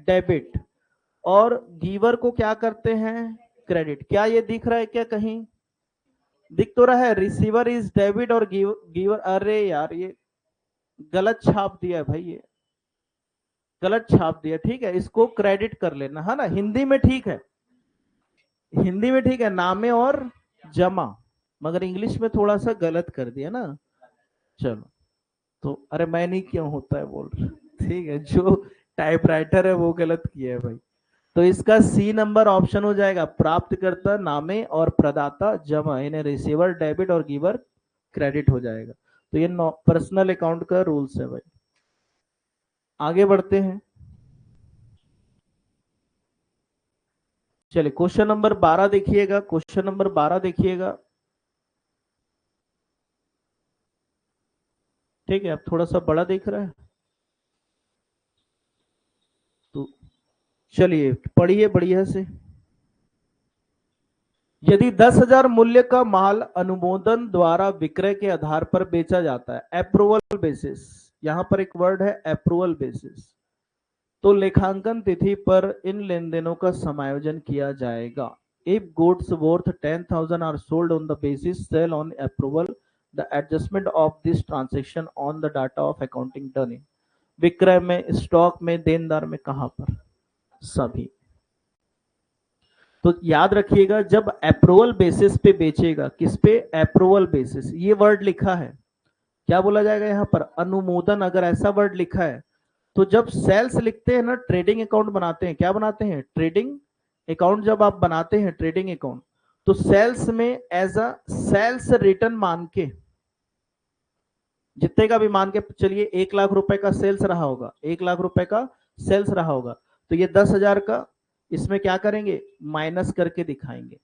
डेबिट, और गिवर को क्या करते हैं, क्रेडिट। क्या ये दिख रहा है क्या कहीं, दिख तो रहा है, रिसीवर इज डेबिट और गिवर, अरे यार ये गलत छाप दिया है भाई, ये गलत छाप दिया, ठीक है, इसको क्रेडिट कर लेना है ना। हिंदी में ठीक है, हिंदी में ठीक है, नामे और जमा, मगर इंग्लिश में थोड़ा सा गलत कर दिया ना। चलो, तो अरे मैं नहीं क्यों होता है बोल रहा, ठीक है, जो टाइपराइटर है वो गलत किया है भाई। तो इसका सी नंबर ऑप्शन हो जाएगा, प्राप्तकर्ता नामे और प्रदाता जमा, इन्हें रिसीवर डेबिट और गिवर क्रेडिट हो जाएगा। तो ये पर्सनल अकाउंट का रूल्स है भाई। आगे बढ़ते हैं, चलिए क्वेश्चन नंबर 12 देखिएगा, क्वेश्चन नंबर 12 देखिएगा, ठीक है, अब थोड़ा सा बड़ा दिख रहा है, तो चलिए पढ़िए बढ़िया से। यदि 10,000 मूल्य का माल अनुमोदन द्वारा विक्रय के आधार पर बेचा जाता है, अप्रूवल बेसिस, यहां पर एक वर्ड है अप्रूवल बेसिस, तो लेखांकन तिथि पर इन लेन देनों का समायोजन किया जाएगा। If goods worth 10,000 are sold on the basis sale on approval, the adjustment of this transaction on the data of accounting done in, विक्रय में, स्टॉक में, देनदार में, कहां पर, सभी। तो याद रखिएगा, जब अप्रूवल बेसिस पे बेचेगा, किस पे, अप्रूवल बेसिस, ये वर्ड लिखा है, क्या बोला जाएगा यहां पर, अनुमोदन, अगर ऐसा वर्ड लिखा है। तो जब सेल्स लिखते हैं ना, ट्रेडिंग अकाउंट बनाते हैं, क्या बनाते हैं, ट्रेडिंग अकाउंट, जब आप बनाते हैं ट्रेडिंग अकाउंट, तो सेल्स में एज अ सेल्स रिटर्न मान के, जितने का भी मान के चलिए, 1 लाख रुपए का सेल्स रहा होगा, 1 लाख रुपए का सेल्स रहा होगा, तो ये 10,000 का इसमें क्या करेंगे, माइनस करके दिखाएंगे।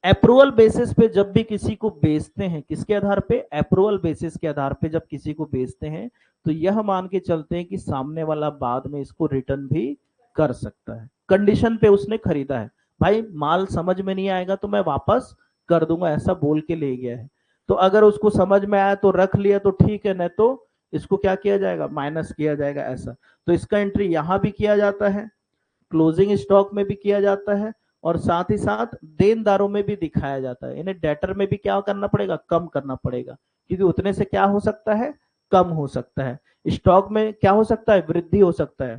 अप्रूवल बेसिस पे जब भी किसी को बेचते हैं, किसके आधार पे, अप्रूवल बेसिस के आधार पे जब किसी को बेचते हैं, तो यह मान के चलते हैं कि सामने वाला बाद में इसको रिटर्न भी कर सकता है, कंडीशन पे उसने खरीदा है। भाई माल समझ में नहीं आएगा तो मैं वापस कर दूंगा, ऐसा बोल के ले गया है, तो अगर उसको समझ में आया तो रख लिया तो ठीक है, नहीं तो इसको क्या किया जाएगा, माइनस किया जाएगा, ऐसा। तो इसका एंट्री यहां भी किया जाता है, क्लोजिंग स्टॉक में भी किया जाता है, और साथ ही साथ देनदारों में भी दिखाया जाता है। इन्हें डेटर में भी क्या करना पड़ेगा, कम करना पड़ेगा, क्योंकि उतने से क्या हो सकता है, कम हो सकता है। स्टॉक में क्या हो सकता है, वृद्धि हो सकता है।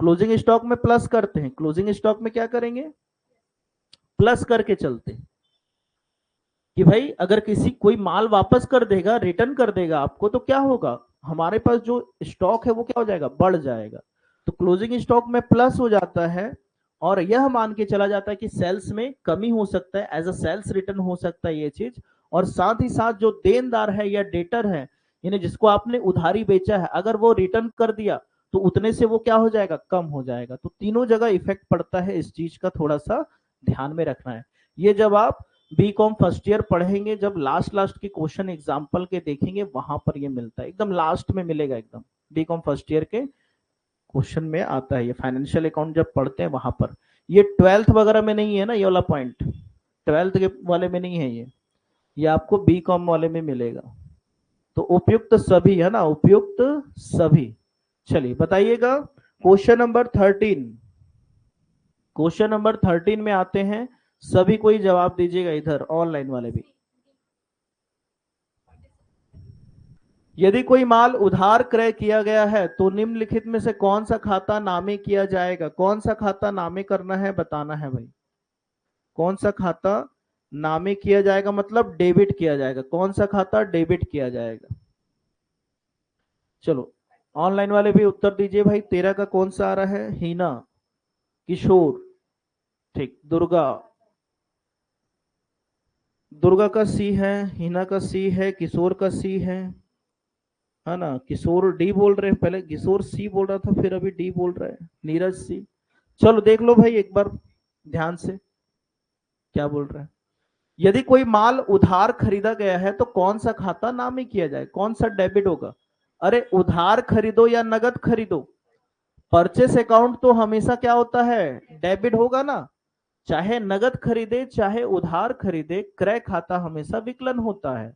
क्लोजिंग स्टॉक में प्लस करते हैं, क्लोजिंग स्टॉक में क्या करेंगे, प्लस करके चलते हैं, कि भाई अगर किसी कोई माल वापस कर देगा, रिटर्न कर देगा आपको, तो क्या होगा, हमारे पास जो स्टॉक है वो क्या हो जाएगा, बढ़ जाएगा। तो क्लोजिंग स्टॉक में प्लस हो जाता है, और यह मान के चला जाता है कि सेल्स में कमी हो सकता है, एज अ सेल्स रिटर्न हो सकता है ये चीज। और साथ ही साथ जो देनदार है या डेटर है, यानी जिसको आपने उधारी बेचा है, अगर वो रिटर्न कर दिया तो उतने से वो क्या हो जाएगा, कम हो जाएगा। तो तीनों जगह इफेक्ट पड़ता है, इस चीज का थोड़ा सा ध्यान में रखना है। ये जब आप बीकॉम फर्स्ट ईयर पढ़ेंगे, जब लास्ट लास्ट के क्वेश्चन एग्जाम्पल के देखेंगे, वहां पर ये मिलता है, एकदम लास्ट में मिलेगा, एकदम बीकॉम फर्स्ट ईयर के क्वेश्चन में आता है ये, फाइनेंशियल अकाउंट जब पढ़ते हैं वहां पर। ये 12th वगैरह में नहीं है ना, ये वाला पॉइंट 12th के वाले में नहीं है ये आपको बीकॉम वाले में मिलेगा। तो उपयुक्त सभी है ना, उपयुक्त सभी। चलिए बताइएगा, क्वेश्चन नंबर 13, क्वेश्चन नंबर 13 में आते हैं, सभी कोई जवाब दीजिएगा इधर, ऑनलाइन वाले भी। यदि कोई माल उधार क्रय किया गया है तो निम्नलिखित में से कौन सा खाता नामे किया जाएगा, कौन सा खाता नामे करना है, बताना है भाई, कौन सा खाता नामे किया जाएगा, मतलब डेबिट किया जाएगा, कौन सा खाता डेबिट किया जाएगा। चलो ऑनलाइन वाले भी उत्तर दीजिए भाई, 13 का कौन सा आ रहा है, हीना, किशोर, ठीक, दुर्गा, दुर्गा का सी है, हीना का सी है, किशोर का सी है ना, किशोर डी बोल रहे हैं, पहले किशोर सी बोल रहा था, फिर अभी डी बोल रहा है, नीरज सी। चलो देख लो भाई एक बार ध्यान से क्या बोल रहा है। यदि कोई माल उधार खरीदा गया है तो कौन सा खाता नामे किया जाए, कौन सा डेबिट होगा। अरे उधार खरीदो या नगद खरीदो, परचेस अकाउंट तो हमेशा क्या होता है, डेबिट होगा ना। चाहे नगद खरीदे चाहे उधार खरीदे, क्रय खाता हमेशा विकलन होता है।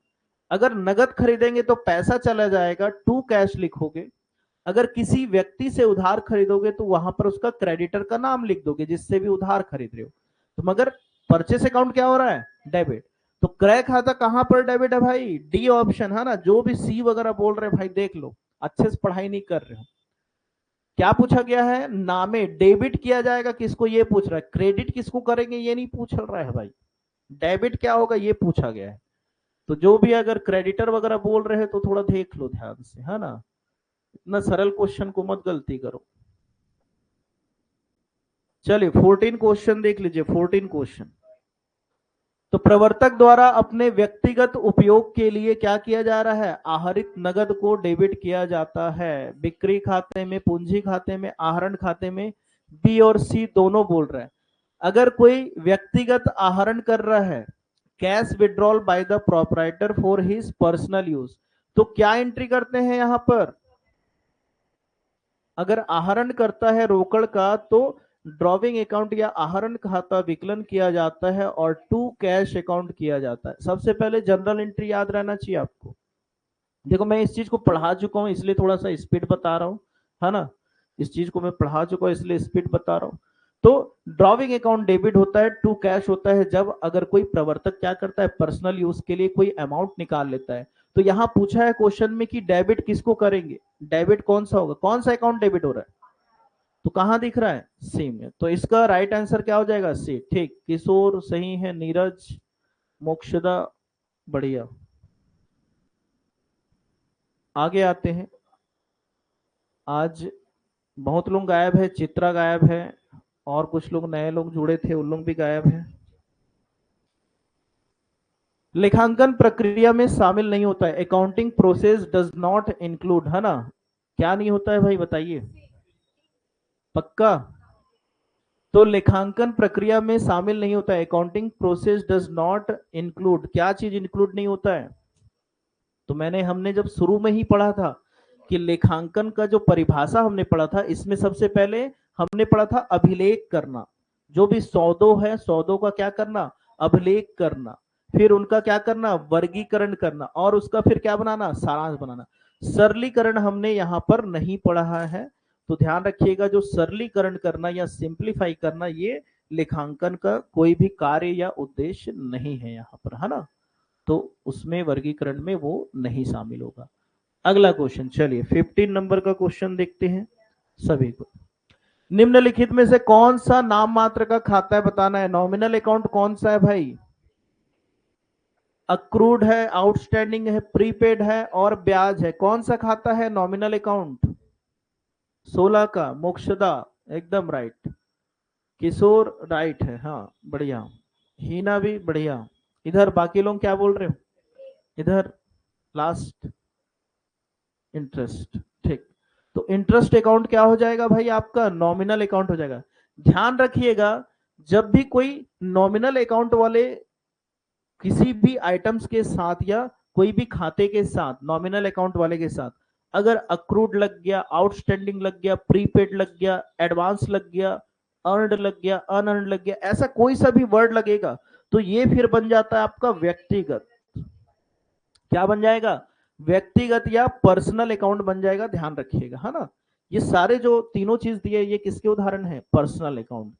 अगर नगद खरीदेंगे तो पैसा चला जाएगा, टू कैश लिखोगे। अगर किसी व्यक्ति से उधार खरीदोगे तो वहां पर उसका क्रेडिटर का नाम लिख दोगे, जिससे भी उधार खरीद रहे हो। तो मगर परचेस अकाउंट क्या हो रहा है, डेबिट। तो क्रय खाता कहां पर डेबिट है भाई, डी ऑप्शन है ना, जो भी सी वगैरह बोल रहे हैं भाई देख लो, अच्छे से पढ़ाई नहीं कर रहे हो। क्या पूछा गया है, नामे डेबिट किया जाएगा किसको, ये पूछ रहा है। क्रेडिट किसको करेंगे ये नहीं पूछ रहा है भाई, डेबिट क्या होगा ये पूछा गया है। तो जो भी अगर क्रेडिटर वगैरह बोल रहे हैं तो थोड़ा देख लो ध्यान से, है ना, इतना सरल क्वेश्चन को मत गलती करो। चलिए 14 क्वेश्चन देख लीजिए, 14 क्वेश्चन। तो प्रवर्तक द्वारा अपने व्यक्तिगत उपयोग के लिए क्या किया जा रहा है, आहरित नगद को डेबिट किया जाता है। बिक्री खाते में, पूंजी खाते में, आहरण खाते में, बी और सी दोनों बोल रहे हैं। अगर कोई व्यक्तिगत आहरण कर रहा है, cash withdrawal by the proprietor for his personal use, तो क्या एंट्री करते हैं यहां पर, अगर आहरण करता है रोकड़ का तो ड्रॉविंग अकाउंट या आहरण खाता विकलन किया जाता है और टू कैश अकाउंट किया जाता है। सबसे पहले जनरल एंट्री याद रहना चाहिए आपको। देखो मैं इस चीज को पढ़ा चुका हूं इसलिए थोड़ा सा स्पीड बता रहा हूं, है ना, इस चीज को मैं पढ़ा चुका हूं इसलिए स्पीड बता रहा हूं। तो ड्रॉविंग अकाउंट डेबिट होता है, टू कैश होता है जब अगर कोई प्रवर्तक क्या करता है, पर्सनल यूज के लिए कोई अमाउंट निकाल लेता है। तो यहां पूछा है क्वेश्चन में कि डेबिट किसको करेंगे, डेबिट कौन सा होगा, कौन सा अकाउंट डेबिट हो रहा है, तो कहां दिख रहा है, सी में। तो इसका राइट आंसर क्या हो जाएगा, सी। ठीक, किशोर सही है, नीरज, मोक्षदा बढ़िया। आगे आते हैं, आज बहुत लोग गायब है, चित्रा गायब है और कुछ लोग नए लोग जुड़े थे उन लोग भी गायब है। लेखांकन प्रक्रिया में शामिल नहीं होता है, accounting process does not include, है ना, क्या नहीं होता है भाई बताइए, पक्का। तो लेखांकन प्रक्रिया में शामिल नहीं होता है, accounting process does not include, क्या चीज इंक्लूड नहीं होता है। तो हमने जब शुरू में ही पढ़ा था कि लेखांकन का जो परिभाषा हमने पढ़ा था, इसमें सबसे पहले हमने पढ़ा था अभिलेख करना, जो भी सौदों है सौदों का क्या करना, अभिलेख करना, फिर उनका क्या करना, वर्गीकरण करना, और उसका फिर क्या बनाना, सारांश बनाना। सरलीकरण हमने यहाँ पर नहीं पढ़ा है, तो ध्यान रखिएगा, जो सरलीकरण करना या सिंप्लीफाई करना ये लेखांकन का कोई भी कार्य या उद्देश्य नहीं है यहाँ पर, है ना, तो उसमें वर्गीकरण में वो नहीं शामिल होगा। अगला क्वेश्चन, चलिए 15 नंबर का क्वेश्चन देखते हैं सभी को। निम्नलिखित में से कौन सा नाम मात्र का खाता है बताना है। नॉमिनल अकाउंट कौन सा है भाई, अक्रूड है, आउटस्टैंडिंग है, प्रीपेड है और ब्याज है। कौन सा खाता है नॉमिनल अकाउंट, 16 का। मोक्षदा एकदम राइट, किशोर राइट है, हाँ बढ़िया, हीना भी बढ़िया। इधर बाकी लोग क्या बोल रहे हो, इधर लास्ट इंटरेस्ट, ठीक। तो इंटरेस्ट अकाउंट क्या हो जाएगा भाई आपका, नॉमिनल अकाउंट हो जाएगा। ध्यान रखिएगा, जब भी कोई नॉमिनल अकाउंट वाले किसी भी आइटम्स के साथ या कोई भी खाते के साथ, नॉमिनल अकाउंट वाले के साथ अगर अक्रूड लग गया, आउटस्टैंडिंग लग गया, प्रीपेड लग गया, एडवांस लग गया, अर्नड लग गया, अनअर्नड लग गया, ऐसा कोई सा भी वर्ड लगेगा तो ये फिर बन जाता है आपका व्यक्तिगत, क्या बन जाएगा, व्यक्तिगत या पर्सनल अकाउंट बन जाएगा, ध्यान रखिएगा, है ना। ये सारे जो तीनों चीज दिए ये किसके उदाहरण है, पर्सनल अकाउंट।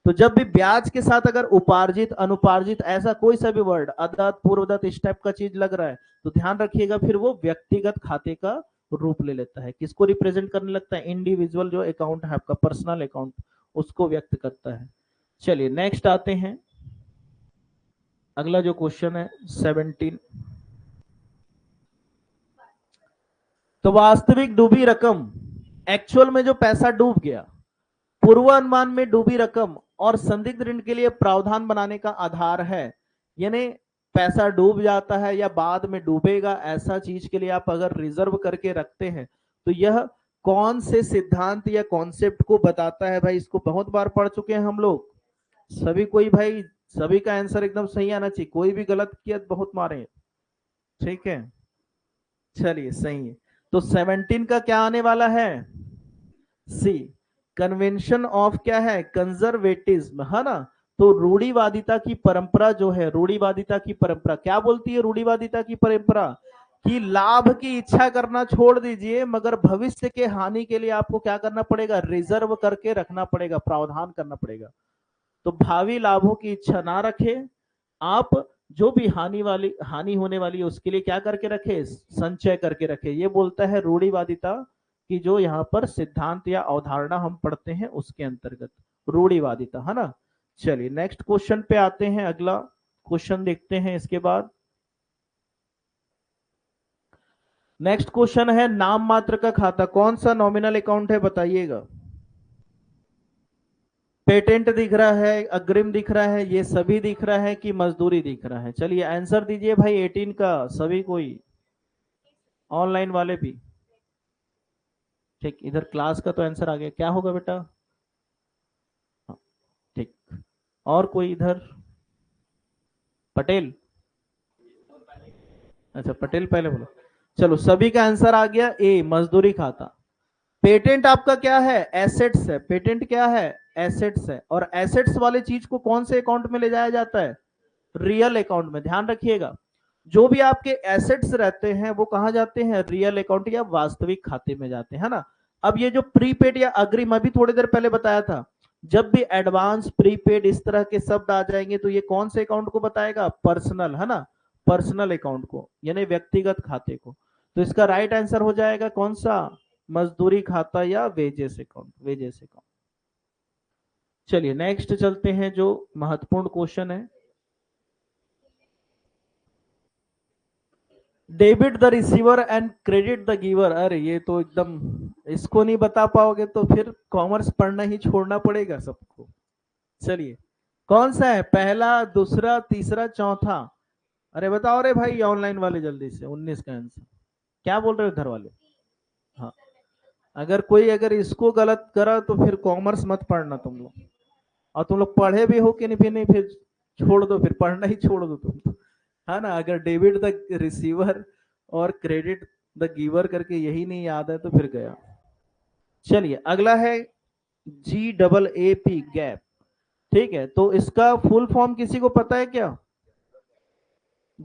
तो जब भी ब्याज के साथ अगर उपार्जित, अनुपार्जित, ऐसा कोई सा भी वर्ड, अदत्त, पूर्वदत्त, इस टाइप का चीज लग रहा है तो ध्यान रखिएगा फिर वो व्यक्तिगत खाते का रूप ले लेता है। किसको रिप्रेजेंट करने लगता है, इंडिविजुअल जो अकाउंट है आपका, पर्सनल अकाउंट, उसको व्यक्त करता है। चलिए नेक्स्ट आते हैं, अगला जो क्वेश्चन है 17। तो वास्तविक डूबी रकम, एक्चुअल में जो पैसा डूब गया, पूर्वानुमान में डूबी रकम और संदिग्ध ऋण के लिए प्रावधान बनाने का आधार है। यानी पैसा डूब जाता है या बाद में डूबेगा, ऐसा चीज के लिए आप अगर रिजर्व करके रखते हैं तो यह कौन से सिद्धांत या कॉन्सेप्ट को बताता है भाई। इसको बहुत बार पढ़ चुके हैं हम लोग सभी, कोई भाई सभी का आंसर एकदम सही आना चाहिए, कोई भी गलत किया बहुत मारे, ठीक है। चलिए सही है, तो 17 का क्या आने वाला है, सी, कन्वेंशन ऑफ क्या है, कंजर्वेटिज्म, है ना। तो रूढ़िवादिता की परंपरा जो है, रूढ़िवादिता की परंपरा क्या बोलती है, रूढ़िवादिता की परंपरा कि लाभ की इच्छा करना छोड़ दीजिए मगर भविष्य के हानि के लिए आपको क्या करना पड़ेगा, रिजर्व करके रखना पड़ेगा, प्रावधान करना पड़ेगा। तो भावी लाभों की इच्छा ना रखें आप, जो भी हानि होने वाली है उसके लिए क्या करके रखे, संचय करके रखे। ये बोलता है रूढ़िवादिता कि जो यहाँ पर सिद्धांत या अवधारणा हम पढ़ते हैं उसके अंतर्गत रूढ़िवादिता, है ना। चलिए नेक्स्ट क्वेश्चन पे आते हैं, अगला क्वेश्चन देखते हैं इसके बाद। नेक्स्ट क्वेश्चन है नाम मात्र का खाता कौन सा नॉमिनल अकाउंट है, बताइएगा। पेटेंट दिख रहा है, अग्रिम दिख रहा है, ये सभी दिख रहा है कि मजदूरी दिख रहा है? चलिए आंसर दीजिए भाई 18 का सभी कोई, ऑनलाइन वाले भी। ठीक, इधर क्लास का तो आंसर आ गया, क्या होगा बेटा? हाँ, ठीक। और कोई इधर? पटेल? अच्छा पटेल पहले बोलो। चलो सभी का आंसर आ गया ए, मजदूरी खाता। पेटेंट आपका क्या है, एसेट्स है। पेटेंट क्या है, एसेट्स है। और एसेट्स वाले चीज को कौन से अकाउंट में ले जाया जाता है, रियल अकाउंट में। ध्यान रखिएगा, जो भी आपके एसेट्स रहते हैं वो कहां जाते हैं, रियल अकाउंट या वास्तविक खाते में जाते हैं, है ना। अब ये जो प्रीपेड या अग्रिम अभी थोड़ी देर पहले बताया था, जब भी एडवांस प्रीपेड इस तरह के शब्द आ जाएंगे तो ये कौन से अकाउंट को बताएगा, पर्सनल, है ना, पर्सनल अकाउंट को, यानी व्यक्तिगत खाते को। तो इसका राइट आंसर हो जाएगा कौन सा, मजदूरी खाता या वेजेस अकाउंट, वेजेस अकाउंट। चलिए नेक्स्ट चलते हैं, जो महत्वपूर्ण क्वेश्चन है, debit the receiver and credit the giver. अरे ये तो एकदम, इसको नहीं बता पाओगे तो फिर कॉमर्स पढ़ना ही छोड़ना पड़ेगा सबको। चलिए कौन सा है, पहला, दूसरा, तीसरा, चौथा? अरे बताओ रे भाई ऑनलाइन वाले जल्दी से, 19 का आंसर क्या बोल रहे हो इधर वाले? हाँ, अगर कोई अगर इसको गलत करा तो फिर कॉमर्स मत पढ़ना तुम लोग। और तुम लोग पढ़े भी हो कि नहीं, फिर नहीं, फिर छोड़ दो, फिर पढ़ना ही छोड़ दो तुम तो, है ना। अगर डेबिट द रिसीवर और क्रेडिट द गिवर करके यही नहीं याद है तो फिर गया। चलिए अगला है GAAP, गैप। ठीक है, तो इसका फुल फॉर्म किसी को पता है क्या?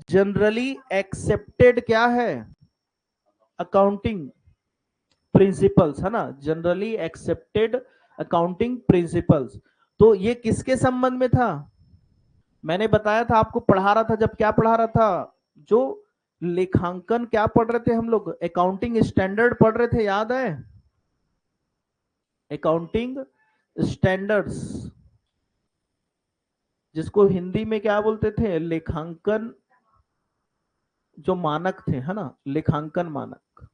जनरली एक्सेप्टेड क्या है, अकाउंटिंग प्रिंसिपल्स, है ना, जनरली एक्सेप्टेड अकाउंटिंग प्रिंसिपल्स। तो ये किसके संबंध में था? मैंने बताया था आपको, पढ़ा रहा था जब, क्या पढ़ा रहा था, जो लेखांकन क्या पढ़ रहे थे हम लोग, अकाउंटिंग स्टैंडर्ड पढ़ रहे थे, याद है? अकाउंटिंग स्टैंडर्ड्स, जिसको हिंदी में क्या बोलते थे, लेखांकन जो मानक थे, है ना, लेखांकन मानक,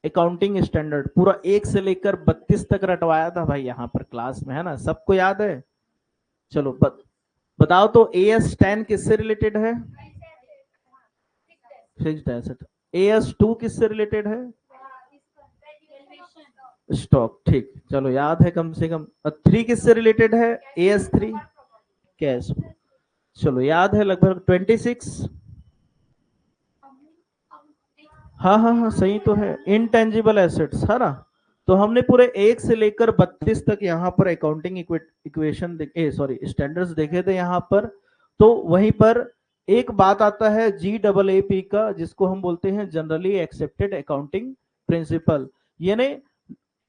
अकाउंटिंग स्टैंडर्ड। पूरा 1 से लेकर 32 तक रटवाया था भाई यहाँ पर क्लास में, है ना, सबको याद है? चलो बताओ तो AS10 किससे रिलेटेड है, फिक्स्ड एसेट। AS2 किससे रिलेटेड है, स्टॉक। ठीक, चलो याद है कम से कम। 3 किससे रिलेटेड है, AS3 कैश। चलो याद है लगभग 26। हाँ हाँ हाँ सही तो है, इनटेंजिबल एसेट्स, है ना। तो हमने पूरे 1 से लेकर 32 तक यहाँ पर अकाउंटिंग इक्वेशन सॉरी स्टैंडर्ड्स देखे थे यहाँ पर। तो वहीं पर एक बात आता है GAAP का, जिसको हम बोलते हैं जनरली एक्सेप्टेड अकाउंटिंग प्रिंसिपल। यानी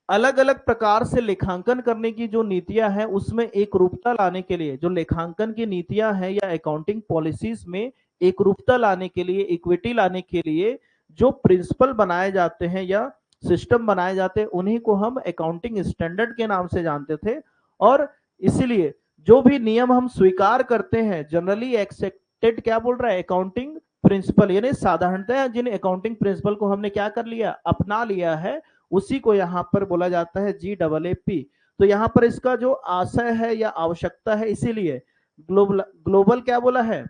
अलग अलग प्रकार से लेखांकन करने की जो नीतियां हैं उसमें एक रूपता लाने के लिए, जो लेखांकन की नीतियां हैं या अकाउंटिंग पॉलिसीज में एक रूपता लाने के लिए, इक्विटी लाने के लिए जो प्रिंसिपल बनाए जाते हैं या सिस्टम बनाए जाते हैं, उन्हीं को हम अकाउंटिंग स्टैंडर्ड के नाम से जानते थे। और इसीलिए जो भी नियम हम स्वीकार करते हैं, जनरली एक्सेप्टेड क्या बोल रहा है, अकाउंटिंग प्रिंसिपल, यानी साधारणतः जिन अकाउंटिंग प्रिंसिपल को हमने क्या कर लिया, अपना लिया है, उसी को यहाँ पर बोला जाता है GAAP। तो यहाँ पर इसका जो आशय है या आवश्यकता है, इसीलिए ग्लोबल ग्लोबल क्या बोला है,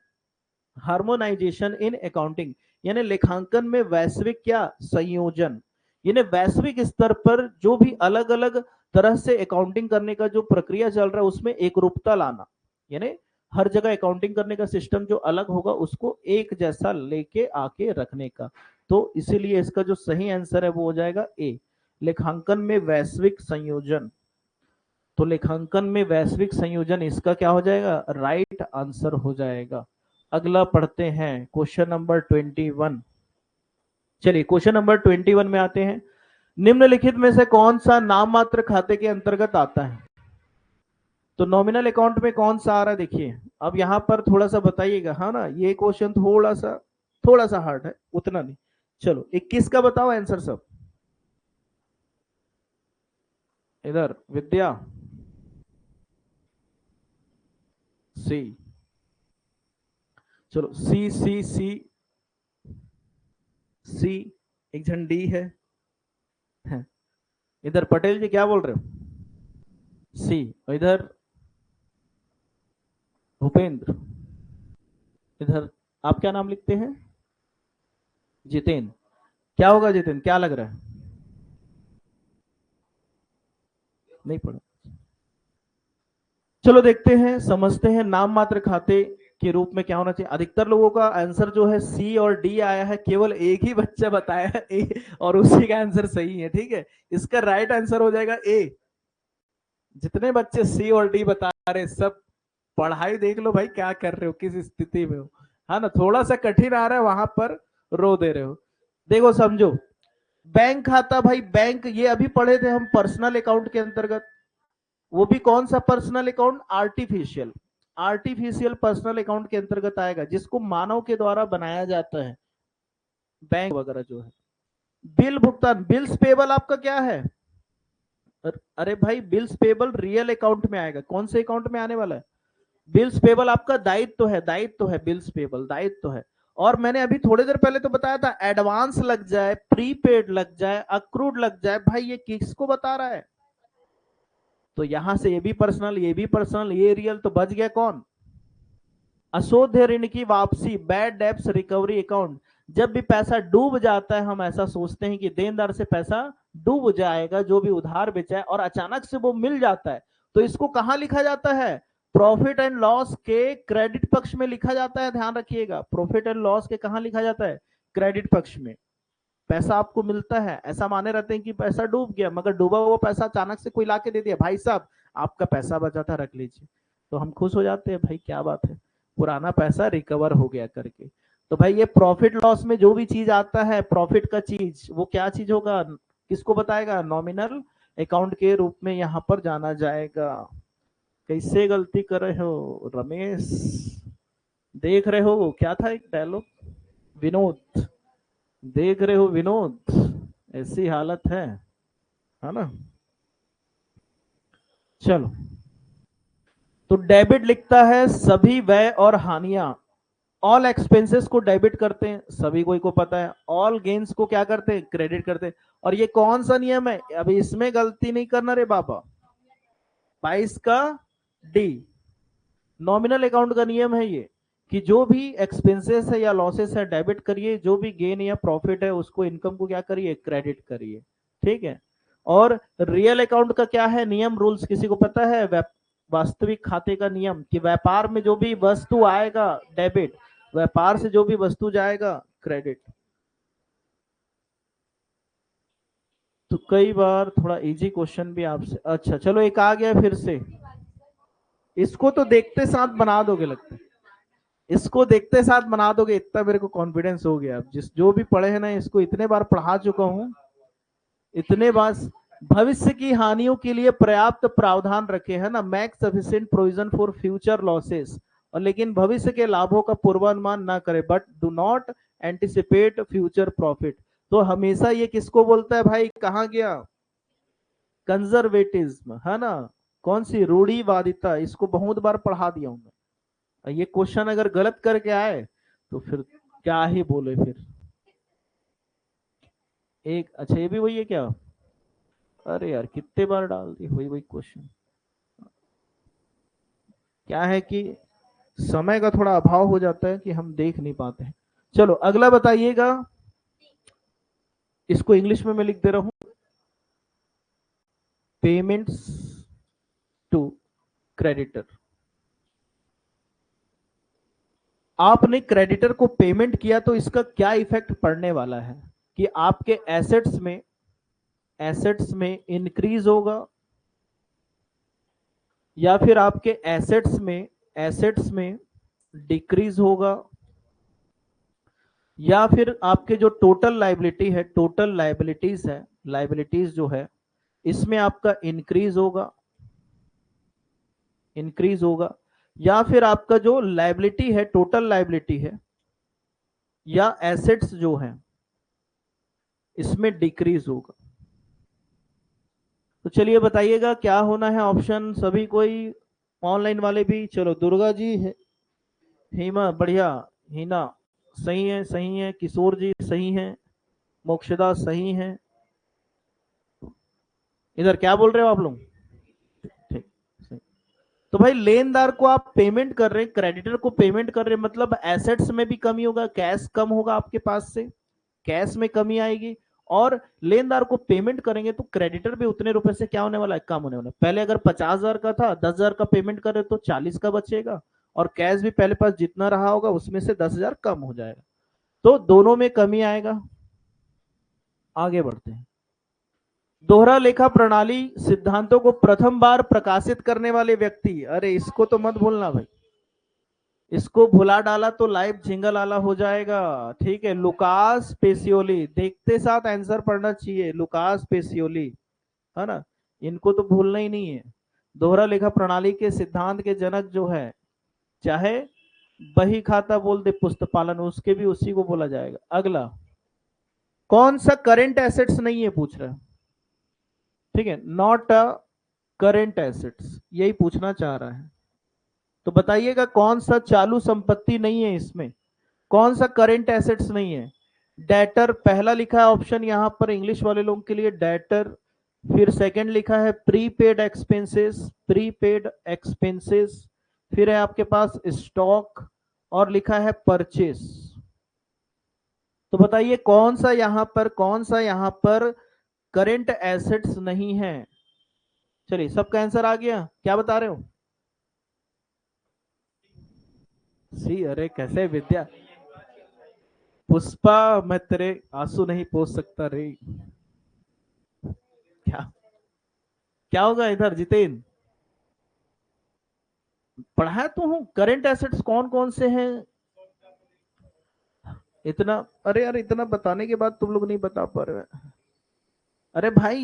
हार्मोनाइजेशन इन अकाउंटिंग, यानी लेखांकन में वैश्विक क्या संयोजन, यानी वैश्विक स्तर पर जो भी अलग अलग तरह से अकाउंटिंग करने का जो प्रक्रिया चल रहा है उसमें एक रूपता लाना, यानी हर जगह अकाउंटिंग करने का सिस्टम जो अलग होगा उसको एक जैसा लेके आके रखने का। तो इसीलिए इसका जो सही आंसर है वो हो जाएगा ए, लेखांकन में वैश्विक संयोजन। तो लेखांकन में वैश्विक संयोजन इसका क्या हो जाएगा, राइट आंसर हो जाएगा। अगला पढ़ते हैं क्वेश्चन नंबर 21। चलिए क्वेश्चन नंबर 21 में आते हैं, निम्नलिखित में से कौन सा नाम मात्र खाते के अंतर्गत आता है? तो नॉमिनल अकाउंट में कौन सा आ रहा है देखिए, अब यहां पर थोड़ा सा बताइएगा, हाँ ना, ये क्वेश्चन थोड़ा सा हार्ड है, उतना नहीं। चलो 21 का बताओ आंसर सब। इधर विद्या, सी, चलो सी सी सी सी, एक जन डी है। इधर पटेल जी क्या बोल रहे हो, सी। और इधर भूपेंद्र, इधर आप क्या नाम लिखते हैं, जितेन। क्या होगा जितेन, क्या लग रहा है, नहीं पढ़ा। चलो देखते हैं, समझते हैं। नाम मात्र खाते के रूप में क्या होना चाहिए। अधिकतर लोगों का आंसर जो है सी और डी आया है, केवल एक ही बच्चा बताया है ए, और उसी का आंसर सही है, ठीक है। इसका राइट आंसर हो जाएगा ए। जितने बच्चे सी और डी बता रहे सब पढ़ाई देख लो भाई, क्या कर रहे हो, किस स्थिति में हो, है ना। थोड़ा सा कठिन आ रहा है वहां पर रो दे रहे हो। देखो समझो, बैंक खाता भाई, बैंक ये अभी पढ़े थे हम पर्सनल अकाउंट के अंतर्गत। वो भी कौन सा personal account, artificial, artificial personal account के अंतर्गत आएगा, जिसको मानव के द्वारा बनाया जाता है, बैंक वगैरह जो है। बिल भुगतान, बिल्स पेबल आपका क्या है, अरे भाई बिल्स पेबल रियल अकाउंट में आएगा, कौन से अकाउंट में आने वाला है, बिल्स पेबल आपका दायित्व है, दायित्व है, बिल्स पेबल दायित्व है। और मैंने अभी थोड़ी देर पहले तो बताया था, एडवांस लग जाए, प्रीपेड लग जाए, अक्रूड लग जाए, भाई ये किसको बता रहा है। तो यहां से ये भी पर्सनल, ये भी पर्सनल, ये रियल, तो बच गया कौन, अशोध्य ऋण की वापसी, बैड डेब्ट्स रिकवरी अकाउंट। जब भी पैसा डूब जाता है, हम ऐसा सोचते हैं कि देनदार से पैसा डूब जाएगा, जो भी उधार बेचा है, और अचानक से वो मिल जाता है, तो इसको कहां लिखा जाता है, प्रॉफिट एंड लॉस के क्रेडिट पक्ष में लिखा जाता है। ध्यान रखिएगा, प्रॉफिट एंड लॉस के कहां लिखा जाता है, क्रेडिट पक्ष में। पैसा आपको मिलता है, ऐसा माने रहते हैं कि पैसा डूब गया, मगर डूबा हुआ पैसा अचानक से कोई लाके दे दिया, भाई साहब आपका पैसा बचा था, रख लीजिए, तो हम खुश हो जाते हैं, भाई क्या बात है, पुराना पैसा रिकवर हो गया करके। तो भाई ये प्रॉफिट लॉस में जो भी चीज आता है, प्रॉफिट का चीज, वो क्या चीज होगा, किसको बताएगा, नॉमिनल अकाउंट के रूप में यहां पर जाना जाएगा। कैसे गलती कर रहे हो रमेश, देख रहे हो क्या था एक डायलॉग, विनोद, देख रहे हो विनोद, ऐसी हालत है ना। चलो, तो डेबिट लिखता है सभी व्यय और हानियां, ऑल एक्सपेंसेस को डेबिट करते हैं, सभी को पता है। ऑल गेन्स को क्या करते हैं, क्रेडिट करते हैं। और ये कौन सा नियम है, अभी इसमें गलती नहीं करना रे बाबा, 22 का डी, नॉमिनल अकाउंट का नियम है ये, कि जो भी एक्सपेंसेस है या लॉसेस है डेबिट करिए, जो भी गेन या प्रॉफिट है उसको, इनकम को क्या करिए, क्रेडिट करिए, ठीक है। और रियल अकाउंट का क्या है नियम, रूल्स किसी को पता है, वास्तविक खाते का नियम, कि व्यापार में जो भी वस्तु आएगा डेबिट, व्यापार से जो भी वस्तु जाएगा क्रेडिट। तो कई बार थोड़ा इजी क्वेश्चन भी आपसे, अच्छा चलो एक आ गया फिर से, इसको तो देखते साथ बना दोगे लगता है, इसको देखते साथ बना दोगे, इतना मेरे को कॉन्फिडेंस हो गया। अब जिस जो भी पढ़े हैं ना, इसको इतने बार पढ़ा चुका हूं, इतने बार। भविष्य की हानियों के लिए पर्याप्त प्रावधान रखे, है ना, make sufficient provision for future losses. और लेकिन भविष्य के लाभों का पूर्वानुमान ना करे, but do not anticipate future profit. तो हमेशा ये किसको बोलता है भाई, कहां गया, कंजर्वेटिज्म, है ना, कौन सी, रूढ़िवादिता। इसको बहुत बार पढ़ा दिया हूं मैं। ये क्वेश्चन अगर गलत करके आए तो फिर क्या ही बोले फिर। एक अच्छा ये भी वही है क्या, अरे यार कितने बार डाल दी, वही वही क्वेश्चन। क्या है कि समय का थोड़ा अभाव हो जाता है कि हम देख नहीं पाते हैं। चलो अगला बताइएगा, इसको इंग्लिश में मैं लिख दे रहा हूं, पेमेंट्स टू क्रेडिटर। आपने क्रेडिटर को पेमेंट किया तो इसका क्या इफेक्ट पड़ने वाला है, कि आपके एसेट्स में इंक्रीज होगा, या फिर आपके एसेट्स में डिक्रीज होगा, या फिर आपके जो टोटल लाइबिलिटी है, टोटल लाइबिलिटीज है, लाइबिलिटीज जो है इसमें आपका इंक्रीज होगा, इंक्रीज होगा, या फिर आपका जो लायबिलिटी है, टोटल लायबिलिटी है या एसेट्स जो है इसमें डिक्रीज होगा। तो चलिए बताइएगा क्या होना है ऑप्शन सभी कोई, ऑनलाइन वाले भी। चलो दुर्गा जी है, हेमा बढ़िया, हिना सही है, सही है, किशोर जी सही है, मोक्षदा सही है। इधर क्या बोल रहे हो आप लोग? ठीक, सही। तो भाई लेनदार को आप पेमेंट कर रहे हैं, क्रेडिटर को पेमेंट कर रहे हैं, मतलब एसेट्स में भी कमी होगा, कैश कम होगा आपके पास से, कैश में कमी आएगी। और लेनदार को पेमेंट करेंगे तो क्रेडिटर भी उतने रुपए से क्या होने वाला है, कम होने वाला है। पहले अगर 50,000 का था, 10,000 का पेमेंट करे तो 40 का बचेगा, और कैश भी पहले पास जितना रहा होगा उसमें से 10,000 कम हो जाएगा, तो दोनों में कमी आएगा। आगे बढ़ते हैं। दोहरा लेखा प्रणाली सिद्धांतों को प्रथम बार प्रकाशित करने वाले व्यक्ति, अरे इसको तो मत भूलना भाई, इसको भुला डाला तो लाइव जिंगल आला हो जाएगा। ठीक है, लुकास पेसियोली, देखते साथ आंसर पढ़ना चाहिए, लुकास पेसियोली, है ना, इनको तो भूलना ही नहीं है। दोहरा लेखा प्रणाली के सिद्धांत के जनक जो है, चाहे बही खाता बोल दे पुस्तक पालन, उसके भी उसी को बोला जाएगा। अगला, कौन सा करेंट एसेट्स नहीं है पूछ रहा है, ठीक है, नॉट अ करेंट एसेट्स, यही पूछना चाह रहा है। तो बताइएगा कौन सा चालू संपत्ति नहीं है इसमें, कौन सा करेंट एसेट्स नहीं है। डेटर पहला लिखा है ऑप्शन यहां पर इंग्लिश वाले लोगों के लिए, डेटर। फिर सेकंड लिखा है प्रीपेड एक्सपेंसेस, प्रीपेड एक्सपेंसेस। फिर है आपके पास स्टॉक, और लिखा है परचेस। तो बताइए कौन सा यहां पर, कौन सा यहां पर करेंट एसेट्स नहीं है। चलिए सबका आंसर आ गया, क्या बता रहे हो? सी, अरे कैसे विद्या, पुष्पा मैं तेरे आंसू नहीं पोंछ सकता रे। क्या क्या होगा इधर जितेन? पढ़ाया तो हूं, करेंट एसेट्स कौन कौन से हैं इतना, अरे यार इतना बताने के बाद तुम लोग नहीं बता पा रहे हो। अरे भाई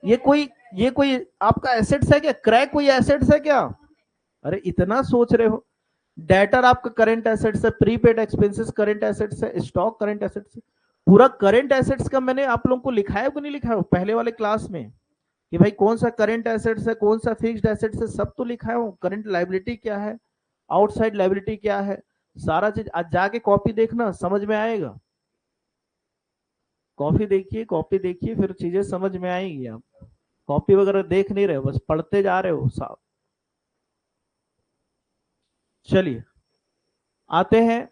ये कोई आपका एसेट्स है क्या, क्रैक कोई एसेट्स है क्या? अरे इतना सोच रहे हो। डेटर आपका करंट एसेट्स है, प्रीपेड एक्सपेंसेस करंट एसेट्स है, स्टॉक करंट एसेट्स है। पूरा करंट एसेट्स का मैंने आप लोगों को लिखाया कि नहीं लिखा है पहले वाले क्लास में, कि भाई कौन सा करंट एसेट्स है, कौन सा फिक्स्ड एसेट्स है, सब तो लिखा है। करंट लायबिलिटी क्या है, आउटसाइड लायबिलिटी क्या है, सारा चीज आज जाके कॉपी देखना, समझ में आएगा। कॉपी देखिए, कॉपी देखिए, फिर चीजें समझ में आएगी। आप कॉपी वगैरह देख नहीं रहे हो, बस पढ़ते जा रहे हो साहब। चलिए आते हैं,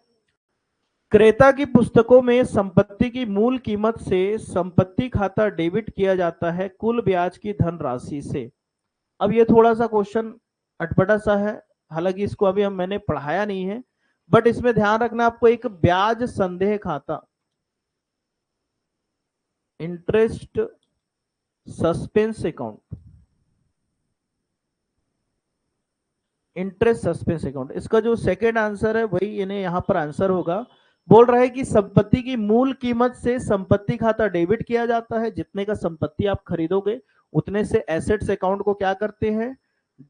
क्रेता की पुस्तकों में संपत्ति की मूल कीमत से संपत्ति खाता डेबिट किया जाता है कुल ब्याज की धनराशि से। अब ये थोड़ा सा क्वेश्चन अटपटा सा है, हालांकि इसको अभी मैंने पढ़ाया नहीं है, बट इसमें ध्यान रखना आपको, एक ब्याज संदेह खाता, interest suspense account, interest suspense account, इसका जो सेकेंड आंसर है वही इन्हें यहां पर आंसर होगा। बोल रहा है कि संपत्ति की मूल कीमत से संपत्ति खाता डेबिट किया जाता है, जितने का संपत्ति आप खरीदोगे उतने से एसेट्स अकाउंट को क्या करते हैं,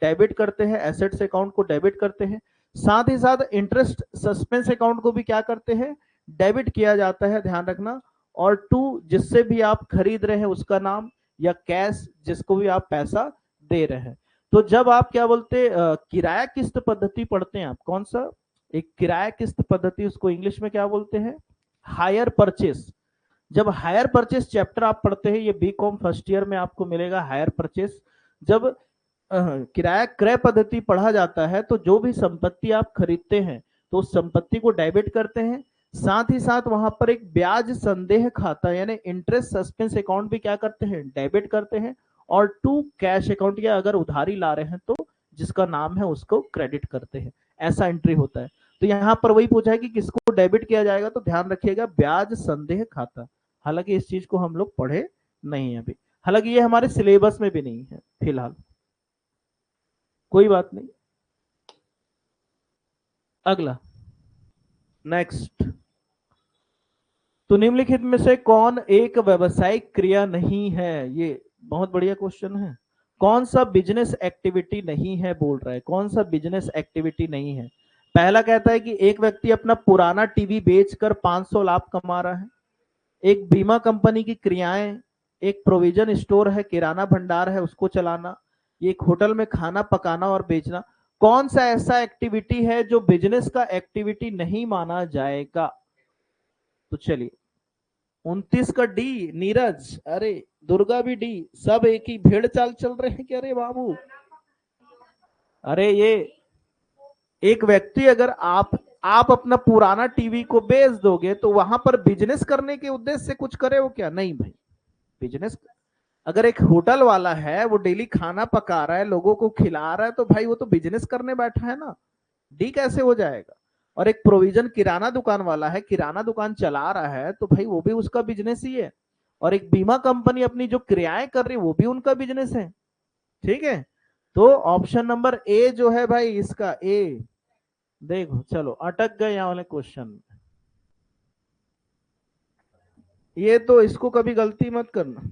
डेबिट करते हैं, एसेट्स अकाउंट को डेबिट करते हैं। साथ ही साथ इंटरेस्ट सस्पेंस अकाउंट को भी क्या करते हैं, डेबिट किया जाता है, ध्यान रखना। और टू, जिससे भी आप खरीद रहे हैं उसका नाम, या कैश जिसको भी आप पैसा दे रहे हैं। तो जब आप क्या बोलते किराया किस्त पद्धति पढ़ते हैं आप, कौन सा, एक किराया किस्त पद्धति, उसको इंग्लिश में क्या बोलते हैं, हायर परचेस। जब हायर परचेस चैप्टर आप पढ़ते हैं, ये बीकॉम फर्स्ट ईयर में आपको मिलेगा हायर परचेस। जब किराया क्रय पद्धति पढ़ा जाता है तो जो भी संपत्ति आप खरीदते हैं तो उस संपत्ति को डेबिट करते हैं, साथ ही साथ वहां पर एक ब्याज संदेह खाता यानी इंटरेस्ट सस्पेंस अकाउंट भी क्या करते हैं, डेबिट करते हैं। और टू, कैश अकाउंट, या अगर उधारी ला रहे हैं तो जिसका नाम है उसको क्रेडिट करते हैं, ऐसा एंट्री होता है। तो यहाँ पर वही पूछा है कि किसको डेबिट किया जाएगा, तो ध्यान रखिएगा ब्याज संदेह खाता। हालांकि इस चीज को हम लोग पढ़े नहीं है अभी, हालांकि ये हमारे सिलेबस में भी नहीं है फिलहाल, कोई बात नहीं। अगला, नेक्स्ट, तो निम्नलिखित में से कौन एक व्यवसायिक क्रिया नहीं है, ये बहुत बढ़िया क्वेश्चन है। कौन सा बिजनेस एक्टिविटी नहीं है बोल रहा है, कौन सा बिजनेस एक्टिविटी नहीं है। पहला कहता है कि एक व्यक्ति अपना पुराना टीवी बेचकर 500 लाख कमा रहा है, एक बीमा कंपनी की क्रियाएं, एक प्रोविजन स्टोर है, किराना भंडार है उसको चलाना, एक होटल में खाना पकाना और बेचना। कौन सा ऐसा एक्टिविटी है जो बिजनेस का एक्टिविटी नहीं माना जाएगा। तो चलिए 29 का डी नीरज, अरे दुर्गा भी डी, सब एक ही भेड़ चाल चल रहे हैं क्या अरे बाबू। अरे ये एक व्यक्ति अगर आप अपना पुराना टीवी को बेच दोगे तो वहां पर बिजनेस करने के उद्देश्य से कुछ करे हो क्या, नहीं भाई। बिजनेस अगर एक होटल वाला है वो डेली खाना पका रहा है लोगों को खिला रहा है तो भाई वो तो बिजनेस करने बैठा है ना, डी कैसे हो जाएगा। और एक प्रोविजन किराना दुकान वाला है, किराना दुकान चला रहा है तो भाई वो भी उसका बिजनेस ही है। और एक बीमा कंपनी अपनी जो क्रियाएं कर रही है वो भी उनका बिजनेस है। ठीक है, तो ऑप्शन नंबर ए जो है भाई इसका ए। देखो चलो अटक गए यहाँ वाले क्वेश्चन में, ये तो इसको कभी गलती मत करना।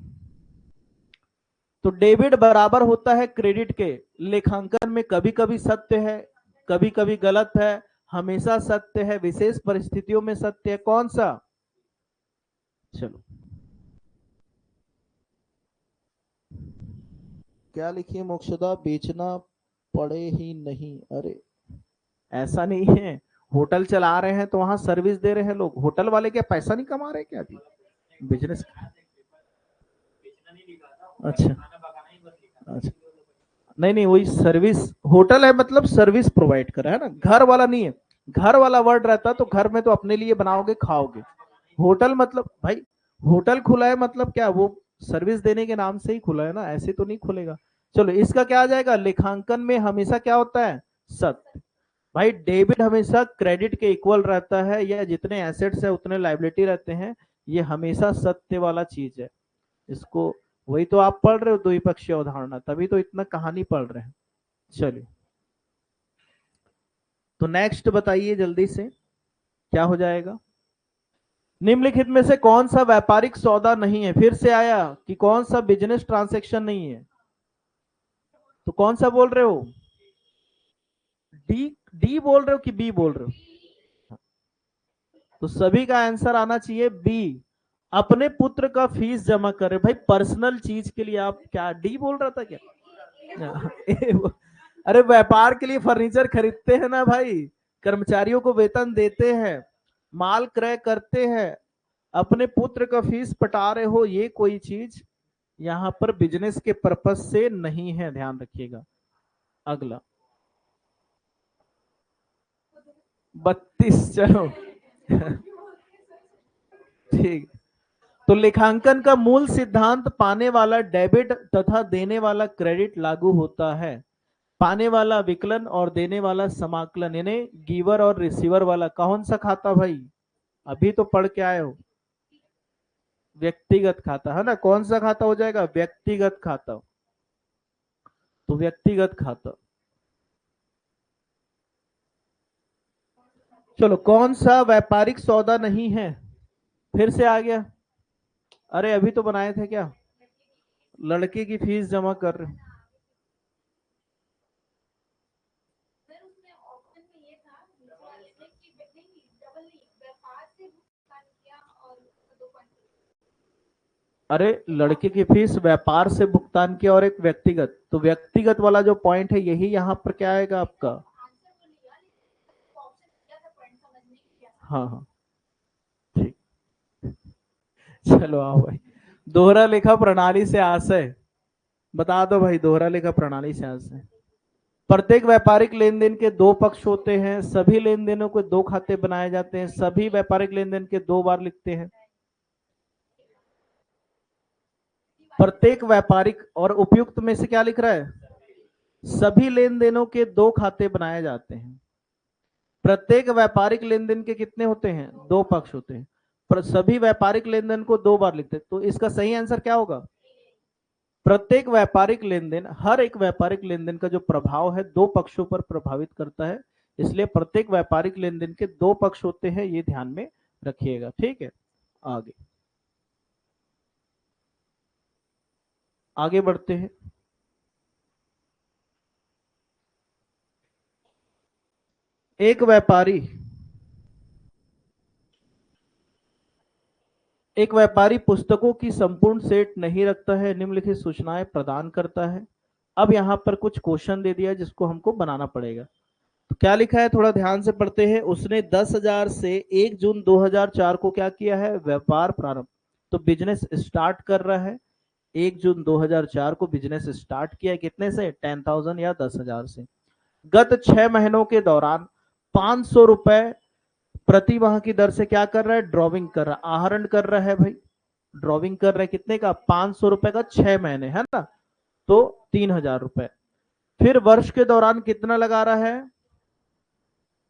तो डेबिट बराबर होता है क्रेडिट के। लेखांकन में कभी कभी सत्य है, कभी कभी गलत है, हमेशा सत्य है, विशेष परिस्थितियों में सत्य है, कौन सा। चलो क्या लिखिए मोक्षदा, बेचना पड़े ही नहीं। अरे ऐसा नहीं है, होटल चला रहे हैं तो वहां सर्विस दे रहे हैं लोग, होटल वाले क्या पैसा नहीं कमा रहे क्या जी, बिजनेस। अच्छा अच्छा, नहीं नहीं वही सर्विस, होटल है मतलब सर्विस प्रोवाइड कर रहा है ना, घर वाला नहीं है। घर वाला वर्ड रहता तो घर में तो अपने लिए बनाओगे खाओगे, होटल मतलब भाई होटल खुला है मतलब क्या वो सर्विस देने के नाम से ही खुला है ना, ऐसे तो नहीं खुलेगा। चलो इसका क्या आ जाएगा, लेखांकन में हमेशा क्या होता है, सत्य। भाई डेबिट हमेशा क्रेडिट के इक्वल रहता है, या जितने एसेट्स है उतने लाइबिलिटी रहते हैं, ये हमेशा सत्य वाला चीज है। इसको वही तो आप पढ़ रहे हो द्विपक्षीय अवधारणा, तभी तो इतना कहानी पढ़ रहे हैं। चलिए तो नेक्स्ट बताइए जल्दी से क्या हो जाएगा। निम्नलिखित में से कौन सा व्यापारिक सौदा नहीं है, फिर से आया कि कौन सा बिजनेस ट्रांजैक्शन नहीं है, तो कौन सा बोल रहे हो, डी। डी बोल रहे हो कि बी बोल रहे हो, तो सभी का आंसर आना चाहिए बी। अपने पुत्र का फीस जमा करे, भाई पर्सनल चीज के लिए आप क्या डी बोल रहा था क्या अरे व्यापार के लिए फर्नीचर खरीदते हैं ना भाई, कर्मचारियों को वेतन देते हैं, माल क्रय करते हैं, अपने पुत्र का फीस पटा रहे हो, ये कोई चीज यहाँ पर बिजनेस के पर्पज से नहीं है, ध्यान रखिएगा। अगला 32, चलो ठीक। तो लेखांकन का मूल सिद्धांत पाने वाला डेबिट तथा देने वाला क्रेडिट लागू होता है। पाने वाला विकलन और देने वाला समाकलन, यानी गिवर और रिसीवर वाला कौन सा खाता भाई, अभी तो पढ़ के आए हो, व्यक्तिगत खाता है ना, कौन सा खाता हो जाएगा, व्यक्तिगत खाता। तो व्यक्तिगत खाता। चलो कौन सा व्यापारिक सौदा नहीं है, फिर से आ गया। अरे अभी तो बनाए थे क्या, लड़के की फीस जमा कर रहे। अरे लड़के की फीस व्यापार से भुगतान किया और एक व्यक्तिगत, तो व्यक्तिगत वाला जो पॉइंट है यही यहाँ पर क्या आएगा आपका। हाँ हाँ ठीक, चलो आओ भाई। दोहरा लेखा प्रणाली से आशय, बता दो भाई दोहरा लेखा प्रणाली से आशय। प्रत्येक व्यापारिक लेन देन के दो पक्ष होते हैं, सभी लेन देनों को दो खाते बनाए जाते हैं, सभी व्यापारिक लेन देन के दो बार लिखते हैं। प्रत्येक व्यापारिक और उपयुक्त में से क्या लिख रहा है, सभी लेन देनों के दो खाते बनाए जाते हैं। प्रत्येक व्यापारिक लेन देन के कितने होते हैं, दो पक्ष होते हैं, पर सभी व्यापारिक लेन देन को दो बार लिखते हैं, तो इसका सही आंसर क्या होगा, प्रत्येक व्यापारिक लेन देन, हर एक व्यापारिक लेन देन का जो प्रभाव है दो पक्षों पर प्रभावित करता है, इसलिए प्रत्येक व्यापारिक लेन देन के दो पक्ष होते हैं, ये ध्यान में रखिएगा। ठीक है, आगे आगे बढ़ते हैं। एक व्यापारी पुस्तकों की संपूर्ण सेट नहीं रखता है, निम्नलिखित सूचनाएं प्रदान करता है। अब यहाँ पर कुछ क्वेश्चन दे दिया जिसको हमको बनाना पड़ेगा। तो क्या लिखा है, थोड़ा ध्यान से पढ़ते हैं। उसने 10,000 से 1 जून 2004 को क्या किया है, व्यापार प्रारंभ, तो बिजनेस स्टार्ट कर रहा है। 1 जून 2004 को बिजनेस स्टार्ट किया, कितने से, 10,000 या 10,000 से। गत 6 महीनों के दौरान 500 रुपए प्रति माह की दर से क्या कर रहा है, ड्रॉविंग कर रहा है, आहरण कर रहा है भाई, ड्रॉविंग कर रहा है। कितने का, 500 रुपए का 6 महीने, है ना, तो 3,000 रुपए। फिर वर्ष के दौरान कितना लगा रहा है,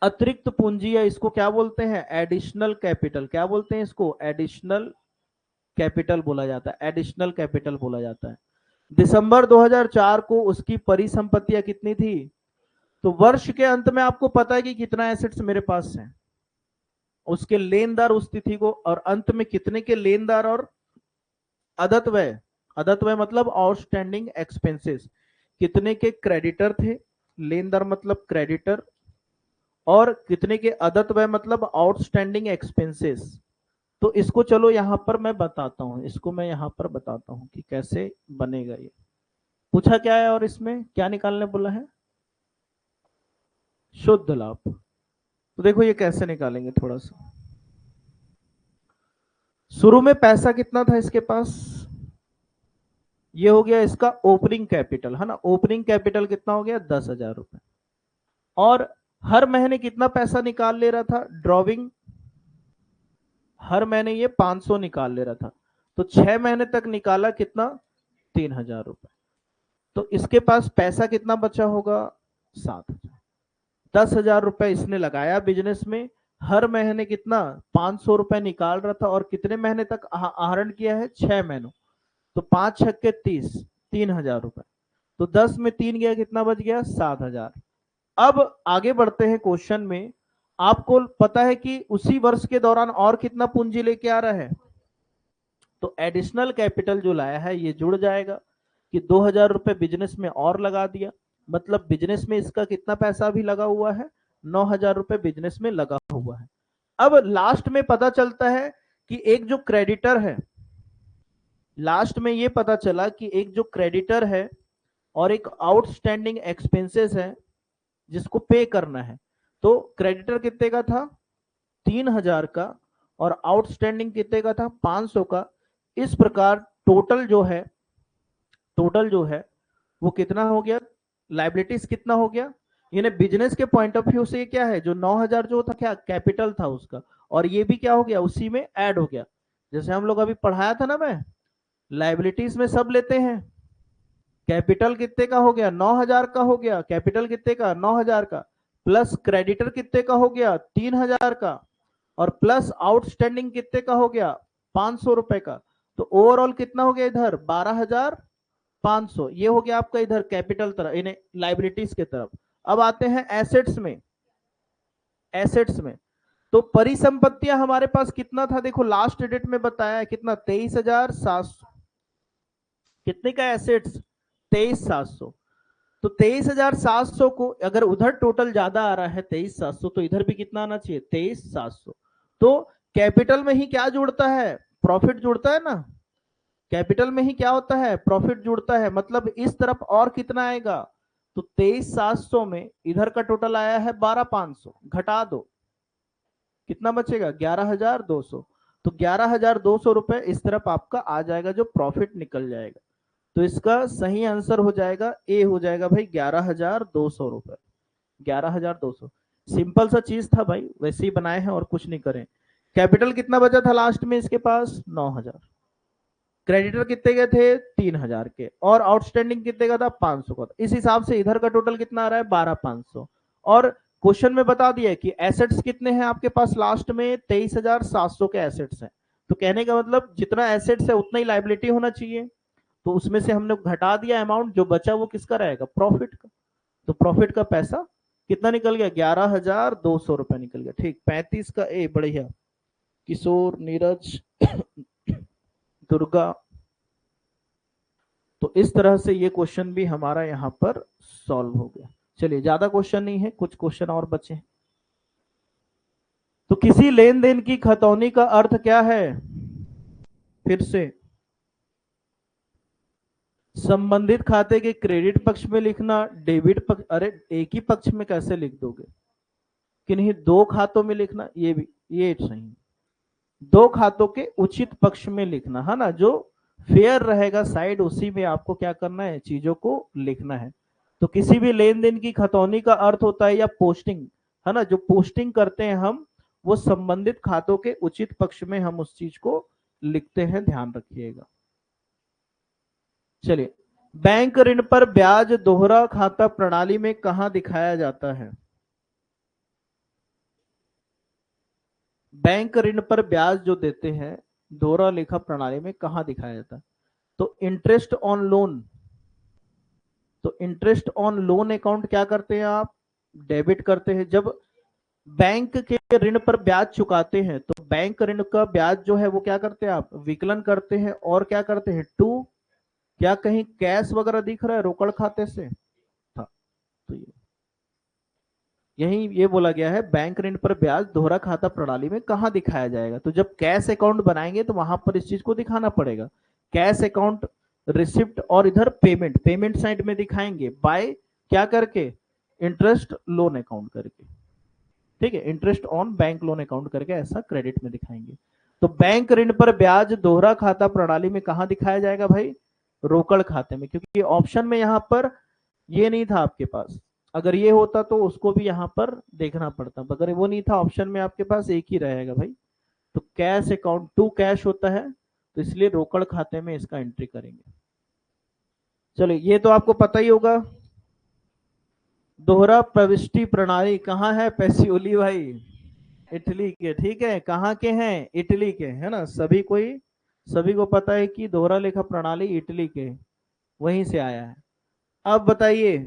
अतिरिक्त पूंजी, या इसको क्या बोलते हैं, एडिशनल कैपिटल। क्या बोलते हैं इसको, एडिशनल कैपिटल बोला जाता है, एडिशनल कैपिटल बोला जाता है। दिसंबर 2004 को उसकी परिसंपत्तियां कितनी थी, तो वर्ष के अंत में आपको पता है कि कितना एसेट्स मेरे पास है, उसके लेनदार उस तिथि को, और अंत में कितने के लेनदार और अदत्वय, अदत्वय मतलब आउटस्टैंडिंग एक्सपेंसेस, कितने के क्रेडिटर थे, लेनदार मतलब क्रेडिटर, और कितने के अदत्वय मतलब आउटस्टैंडिंग एक्सपेंसेस। तो इसको चलो यहां पर मैं बताता हूं, इसको मैं यहां पर बताता हूं कि कैसे बनेगा ये। पूछा क्या है और इसमें क्या निकालने बोला है, शुद्ध लाभ। तो देखो ये कैसे निकालेंगे, थोड़ा सा शुरू में पैसा कितना था इसके पास, ये हो गया इसका ओपनिंग कैपिटल, है ना, ओपनिंग कैपिटल कितना हो गया, 10,000 रुपए। और हर महीने कितना पैसा निकाल ले रहा था, ड्रॉविंग, हर महीने ये 500 निकाल ले रहा था, तो 6 महीने तक निकाला कितना, 3,000 रुपए। तो इसके पास पैसा कितना बचा होगा, 7,000। 10,000 रुपए इसने लगाया बिजनेस में, हर महीने कितना, 500 रुपए निकाल रहा था, और कितने महीने तक आहरण किया है, 6 महीनों, तो 5 छक्के 30, 3,000 रुपए। तो 10 में 3 गया, कितना बच गया, 7,000। अब आगे बढ़ते हैं क्वेश्चन में। आपको पता है कि उसी वर्ष के दौरान और कितना पूंजी लेके आ रहा है, तो एडिशनल कैपिटल जो लाया है ये जुड़ जाएगा, कि 2,000 रुपए बिजनेस में और लगा दिया, मतलब बिजनेस में इसका कितना पैसा भी लगा हुआ है, 9,000 रुपए बिजनेस में लगा हुआ है। अब लास्ट में पता चलता है कि एक जो क्रेडिटर है, लास्ट में ये पता चला कि एक जो क्रेडिटर है और एक आउटस्टैंडिंग एक्सपेंसेस है जिसको पे करना है। तो क्रेडिटर कितने का था, 3,000 का, और आउटस्टैंडिंग कितने का था, 500 का। इस प्रकार टोटल जो है, टोटल जो है वो कितना हो गया, लाइबिलिटीज कितना हो गया, यानी बिजनेस के पॉइंट ऑफ व्यू से क्या है, जो 9,000 जो था क्या कैपिटल था उसका, और ये भी क्या हो गया, उसी में ऐड हो गया। जैसे हम लोग अभी पढ़ाया था ना, मैं लाइबिलिटीज में सब लेते हैं, कैपिटल कितने का हो गया, 9,000 का हो गया, कैपिटल कितने का, 9,000 का, प्लस क्रेडिटर कितने का हो गया, 3,000 का, और प्लस आउटस्टैंडिंग कितने का हो गया, 500 रुपए का। तो ओवरऑल कितना हो गया इधर, 12,500। ये हो गया आपका इधर कैपिटल तरफ, इन्हें लाइबिलिटीज के तरफ। अब आते हैं एसेट्स में, एसेट्स में तो परिसंपत्तियां हमारे पास कितना था, देखो लास्ट डेट में बताया है कितना, 23,700। कितने का एसेट्स, 23,700। तो 23,700 को अगर उधर टोटल ज्यादा आ रहा है 23,700, तो इधर भी कितना आना चाहिए, 23,700। तो कैपिटल में ही क्या जुड़ता है, प्रॉफिट जुड़ता है ना, कैपिटल में ही क्या होता है, प्रॉफिट जुड़ता है। मतलब इस तरफ और कितना आएगा, तो 23,700 में इधर का टोटल आया है 12,500, घटा दो, कितना बचेगा, 11,200। तो 11,200 रुपए इस तरफ आपका आ जाएगा, जो प्रॉफिट निकल जाएगा। तो इसका सही आंसर हो जाएगा ए, हो जाएगा भाई 11,200 रुपए, 11,200। सिंपल सा चीज था भाई, वैसे ही बनाए हैं और कुछ नहीं करें। कैपिटल कितना बचा था लास्ट में इसके पास, 9,000। क्रेडिटर कितने के थे, 3,000 के, और आउटस्टैंडिंग कितने का था, 500 का। इस हिसाब से इधर का टोटल कितना आ रहा है, 12,500। और क्वेश्चन में बता दिया कि एसेट्स कितने हैं आपके पास, लास्ट में 23,700 के एसेट्स हैं। तो कहने का मतलब जितना एसेट्स है उतना ही लाइबिलिटी होना चाहिए। तो उसमें से हमने घटा दिया अमाउंट, जो बचा वो किसका रहेगा, प्रॉफिट का। तो प्रॉफिट का पैसा कितना निकल गया, 11,200 रुपए निकल गया। ठीक, 35 का ए, बढ़िया। किशोर, नीरज, दुर्गा। तो इस तरह से ये क्वेश्चन भी हमारा यहाँ पर सॉल्व हो गया। चलिए, ज्यादा क्वेश्चन नहीं है, कुछ क्वेश्चन और बचे हैं। तो किसी लेन देन की खतौनी का अर्थ क्या है? फिर से, संबंधित खाते के क्रेडिट पक्ष में लिखना, डेबिट पक्ष, अरे एक ही पक्ष में कैसे लिख दोगे? किन्हीं दो खातों में लिखना, ये भी ये सही, दो खातों के उचित पक्ष में लिखना है ना, जो फेयर रहेगा साइड, उसी में आपको क्या करना है, चीजों को लिखना है। तो किसी भी लेन देन की खतौनी का अर्थ होता है, या पोस्टिंग, है ना, जो पोस्टिंग करते हैं हम, वो संबंधित खातों के उचित पक्ष में हम उस चीज को लिखते हैं, ध्यान रखिएगा। चलिए, बैंक ऋण पर ब्याज दोहरा खाता प्रणाली में कहां दिखाया जाता है? बैंक ऋण पर ब्याज जो देते हैं दोहरा लेखा प्रणाली में कहां दिखाया जाता है? तो इंटरेस्ट ऑन लोन, तो इंटरेस्ट ऑन लोन अकाउंट क्या करते हैं आप? डेबिट करते हैं। जब बैंक के ऋण पर ब्याज चुकाते हैं तो बैंक ऋण का ब्याज जो है वो क्या करते हैं आप? विकलन करते हैं। और क्या करते हैं? टू, क्या कहीं कैश वगैरह दिख रहा है रोकड़ खाते से? था, तो यही ये बोला गया है, बैंक ऋण पर ब्याज दोहरा खाता प्रणाली में कहां दिखाया जाएगा? तो जब कैश अकाउंट बनाएंगे तो वहां पर इस चीज को दिखाना पड़ेगा, कैश अकाउंट, रिसिप्ट, और इधर पेमेंट, पेमेंट साइड में दिखाएंगे बाय क्या करके? इंटरेस्ट लोन अकाउंट करके, ठीक है, interest on bank loan account करके ऐसा क्रेडिट में दिखाएंगे। तो बैंक ऋण पर ब्याज दोहरा खाता प्रणाली में कहां दिखाया जाएगा भाई? रोकड़ खाते में, क्योंकि ऑप्शन में यहां पर ये नहीं था आपके पास, अगर ये होता तो उसको भी यहां पर देखना पड़ता, अगर वो नहीं था ऑप्शन में आपके पास एक ही रहेगा भाई। तो कैश अकाउंट, टू कैश होता है, तो इसलिए रोकड़ खाते में इसका एंट्री करेंगे। चलो, ये तो आपको पता ही होगा। दोहरा प्रविष्टि प्रणाली कहाँ है? पैसियोली भाई, इटली के, ठीक है, कहाँ के हैं? इटली के, है ना, सभी को पता है कि दोहरा लेखा प्रणाली इटली के, वहीं से आया है। अब बताइए,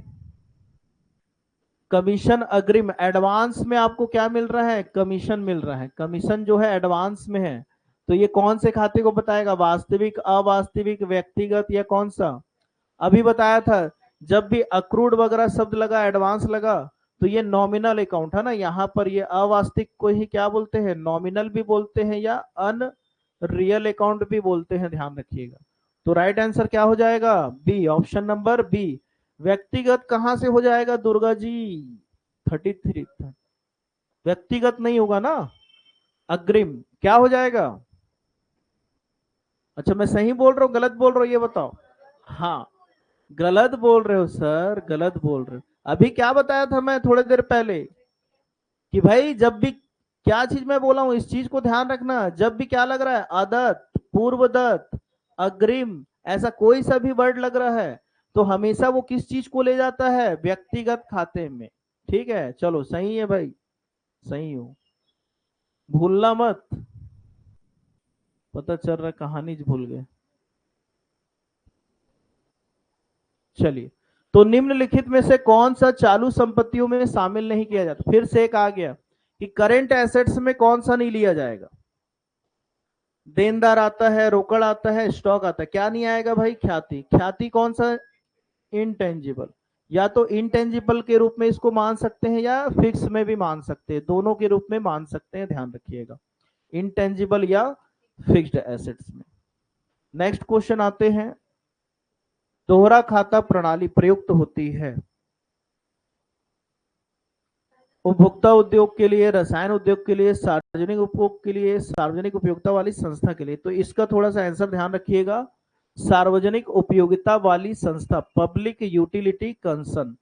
कमीशन अग्रिम, एडवांस में आपको क्या मिल रहा है? कमीशन मिल रहा है, कमीशन जो है एडवांस में है, तो ये कौन से खाते को बताएगा? वास्तविक, अवास्तविक, व्यक्तिगत, या कौन सा? अभी बताया था, जब भी अक्रूड वगैरह शब्द लगा, एडवांस लगा, तो ये नॉमिनल अकाउंट है ना, यहाँ पर ये अवास्तविक को ही क्या बोलते हैं? नॉमिनल भी बोलते हैं, या अन रियल अकाउंट भी बोलते हैं, ध्यान रखिएगा। तो राइट आंसर क्या हो जाएगा? B, option number B. व्यक्तिगत कहां से हो जाएगा दुर्गा जी? 33 था, व्यक्तिगत नहीं होगा ना, अग्रिम क्या हो जाएगा? अच्छा, मैं सही बोल रहा हूँ गलत बोल रहा हूँ ये बताओ? हाँ, गलत बोल रहे हो सर, गलत बोल रहे हो। अभी क्या बताया था मैं थोड़ी देर पहले, कि भाई जब भी, क्या चीज मैं बोला हूं, इस चीज को ध्यान रखना, जब भी क्या लग रहा है, आदत, पूर्वदत्त, अग्रिम, ऐसा कोई सा भी वर्ड लग रहा है, तो हमेशा वो किस चीज को ले जाता है? व्यक्तिगत खाते में, ठीक है। चलो, सही है भाई, सही हो, भूलना मत, पता चल रहा है कहानी भूल गए। चलिए, तो निम्नलिखित में से कौन सा चालू संपत्तियों में शामिल नहीं किया जाता? फिर से एक आ गया कि करेंट एसेट्स में कौन सा नहीं लिया जाएगा? देनदार आता है, रोकड़ आता है, स्टॉक आता है, क्या नहीं आएगा भाई? ख्याति, ख्याति कौन सा? इंटेंजिबल, या तो इंटेंजिबल के रूप में इसको मान सकते हैं, या फिक्स में भी मान सकते हैं, दोनों के रूप में मान सकते हैं, ध्यान रखिएगा, इंटेंजिबल या फिक्स्ड एसेट्स में। नेक्स्ट क्वेश्चन आते हैं, दोहरा खाता प्रणाली प्रयुक्त होती है उपभोक्ता उद्योग के लिए, रसायन उद्योग के लिए, सार्वजनिक उपभोग के लिए, सार्वजनिक उपयोगिता वाली संस्था के लिए। तो इसका थोड़ा सा आंसर ध्यान रखिएगा, सार्वजनिक उपयोगिता वाली संस्था, पब्लिक यूटिलिटी कंसर्न।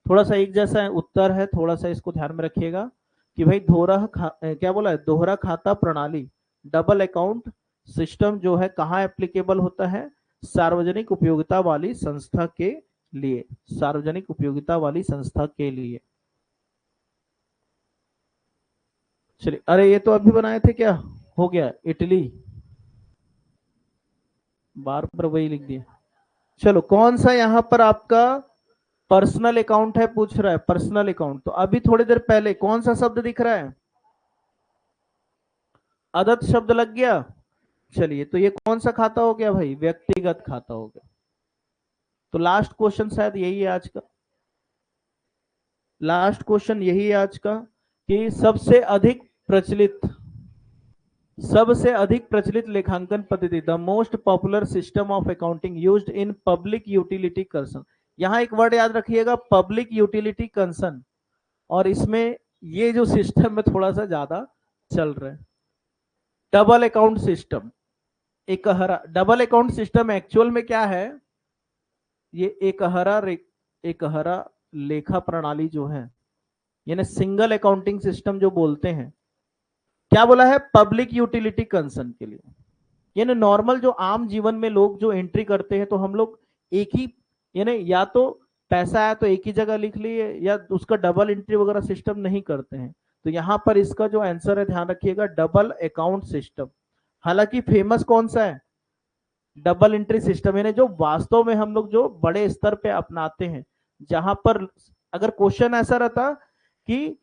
थोड़ा सा एक जैसा उत्तर है, थोड़ा सा इसको ध्यान में रखिएगा कि भाई क्या बोला है? दोहरा खाता प्रणाली, डबल अकाउंट सिस्टम जो है कहाँ एप्लीकेबल होता है? सार्वजनिक उपयोगिता वाली संस्था के लिए, सार्वजनिक उपयोगिता वाली संस्था के लिए। चलिए, अरे ये तो अभी बनाए थे, क्या हो गया? इटली, बार बार वही लिख दिया। चलो, कौन सा यहाँ पर आपका पर्सनल अकाउंट है पूछ रहा है? पर्सनल अकाउंट, तो अभी थोड़ी देर पहले कौन सा शब्द दिख रहा है? अदत्त शब्द लग गया। चलिए, तो ये कौन सा खाता हो गया भाई? व्यक्तिगत खाता हो गया। तो लास्ट क्वेश्चन शायद यही है आज का, लास्ट क्वेश्चन यही है आज का, कि सबसे अधिक प्रचलित, सबसे अधिक प्रचलित लेखांकन पद्धति, the most popular system of accounting used in public utility concern. यहां एक वर्ड याद रखिएगा, पब्लिक यूटिलिटी कंसर्न, और इसमें ये जो सिस्टम है थोड़ा सा ज्यादा चल रहा है। डबल अकाउंट सिस्टम, एकहरा। डबल अकाउंट सिस्टम एक्चुअल में क्या है, ये एकहरा लेखा प्रणाली जो है, यानी सिंगल अकाउंटिंग सिस्टम जो बोलते हैं, क्या बोला है, पब्लिक यूटिलिटी कंसर्न के लिए। यानी नॉर्मल जो आम जीवन में लोग जो एंट्री करते हैं, तो हम लोग एक ही, यानी या तो पैसा आया तो एक ही जगह लिख लिए, या उसका डबल एंट्री वगैरह सिस्टम नहीं करते हैं। तो यहां पर इसका जो आंसर है, ध्यान रखिएगा, डबल अकाउंट सिस्टम। हालांकि फेमस कौन सा है, डबल एंट्री सिस्टम, यानी जो वास्तव में हम लोग जो बड़े स्तर पे अपनाते हैं, जहां पर अगर क्वेश्चन ऐसा रहता कि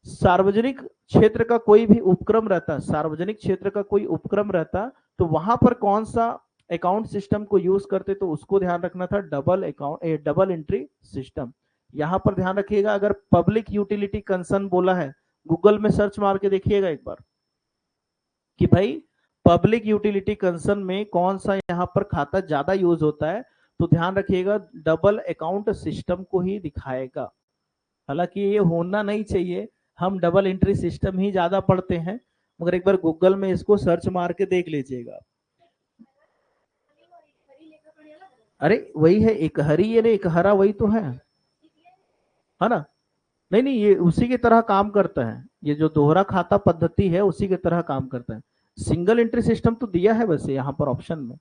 सार्वजनिक क्षेत्र का कोई भी उपक्रम रहता, सार्वजनिक क्षेत्र का कोई उपक्रम रहता, तो वहां पर कौन सा अकाउंट सिस्टम को यूज करते, तो उसको ध्यान रखना था, double account double entry system. यहां पर ध्यान रखिएगा, अगर पब्लिक यूटिलिटी कंसर्न बोला है, गूगल में सर्च मार के देखिएगा एक बार कि भाई पब्लिक यूटिलिटी कंसर्न में कौन सा यहां पर खाता ज्यादा यूज होता है, तो ध्यान रखिएगा डबल अकाउंट सिस्टम को ही दिखाएगा। हालांकि ये होना नहीं चाहिए, हम डबल एंट्री सिस्टम ही ज्यादा पढ़ते हैं, मगर एक बार गूगल में इसको सर्च मार के देख लीजिएगा। अरे वही है, एकहरी यानी एकहरा, वही तो है ना। नहीं नहीं, ये उसी की तरह काम करता है, ये जो दोहरा खाता पद्धति है उसी की तरह काम करता है। सिंगल एंट्री सिस्टम तो दिया है वैसे यहाँ पर ऑप्शन में,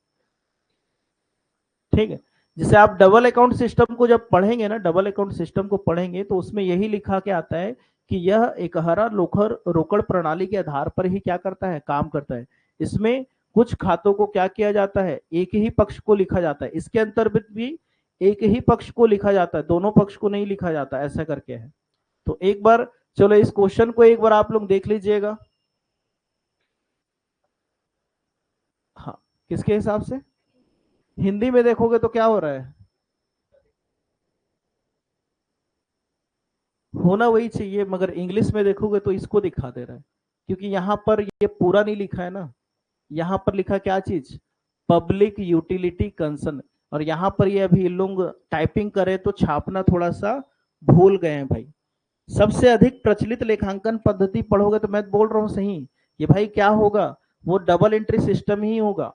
ठीक है। जैसे आप डबल अकाउंट सिस्टम को जब पढ़ेंगे ना, डबल अकाउंट सिस्टम को पढ़ेंगे, तो उसमें यही लिखा के आता है कि यह एकहरा रोकड़ प्रणाली के आधार पर ही क्या करता है, काम करता है। इसमें कुछ खातों को क्या किया जाता है, एक ही पक्ष को लिखा जाता है, इसके अंतर्गत भी एक ही पक्ष को लिखा जाता है, दोनों पक्ष को नहीं लिखा जाता, ऐसा करके है। तो एक बार चलो इस क्वेश्चन को एक बार आप लोग देख लीजिएगा। हाँ, किसके हिसाब से, हिंदी में देखोगे तो क्या हो रहा है, होना वही चाहिए, मगर इंग्लिश में देखोगे तो इसको दिखा दे रहा है, क्योंकि यहां पर ये पूरा नहीं लिखा है ना। यहां पर लिखा क्या चीज, पब्लिक यूटिलिटी कंसर्न, और यहां पर ये अभी लोग टाइपिंग करे तो छापना थोड़ा सा भूल गए हैं भाई। सबसे अधिक प्रचलित लेखांकन पद्धति पढ़ोगे तो मैं बोल रहा हूं सही, ये भाई क्या होगा, वो डबल एंट्री सिस्टम ही होगा।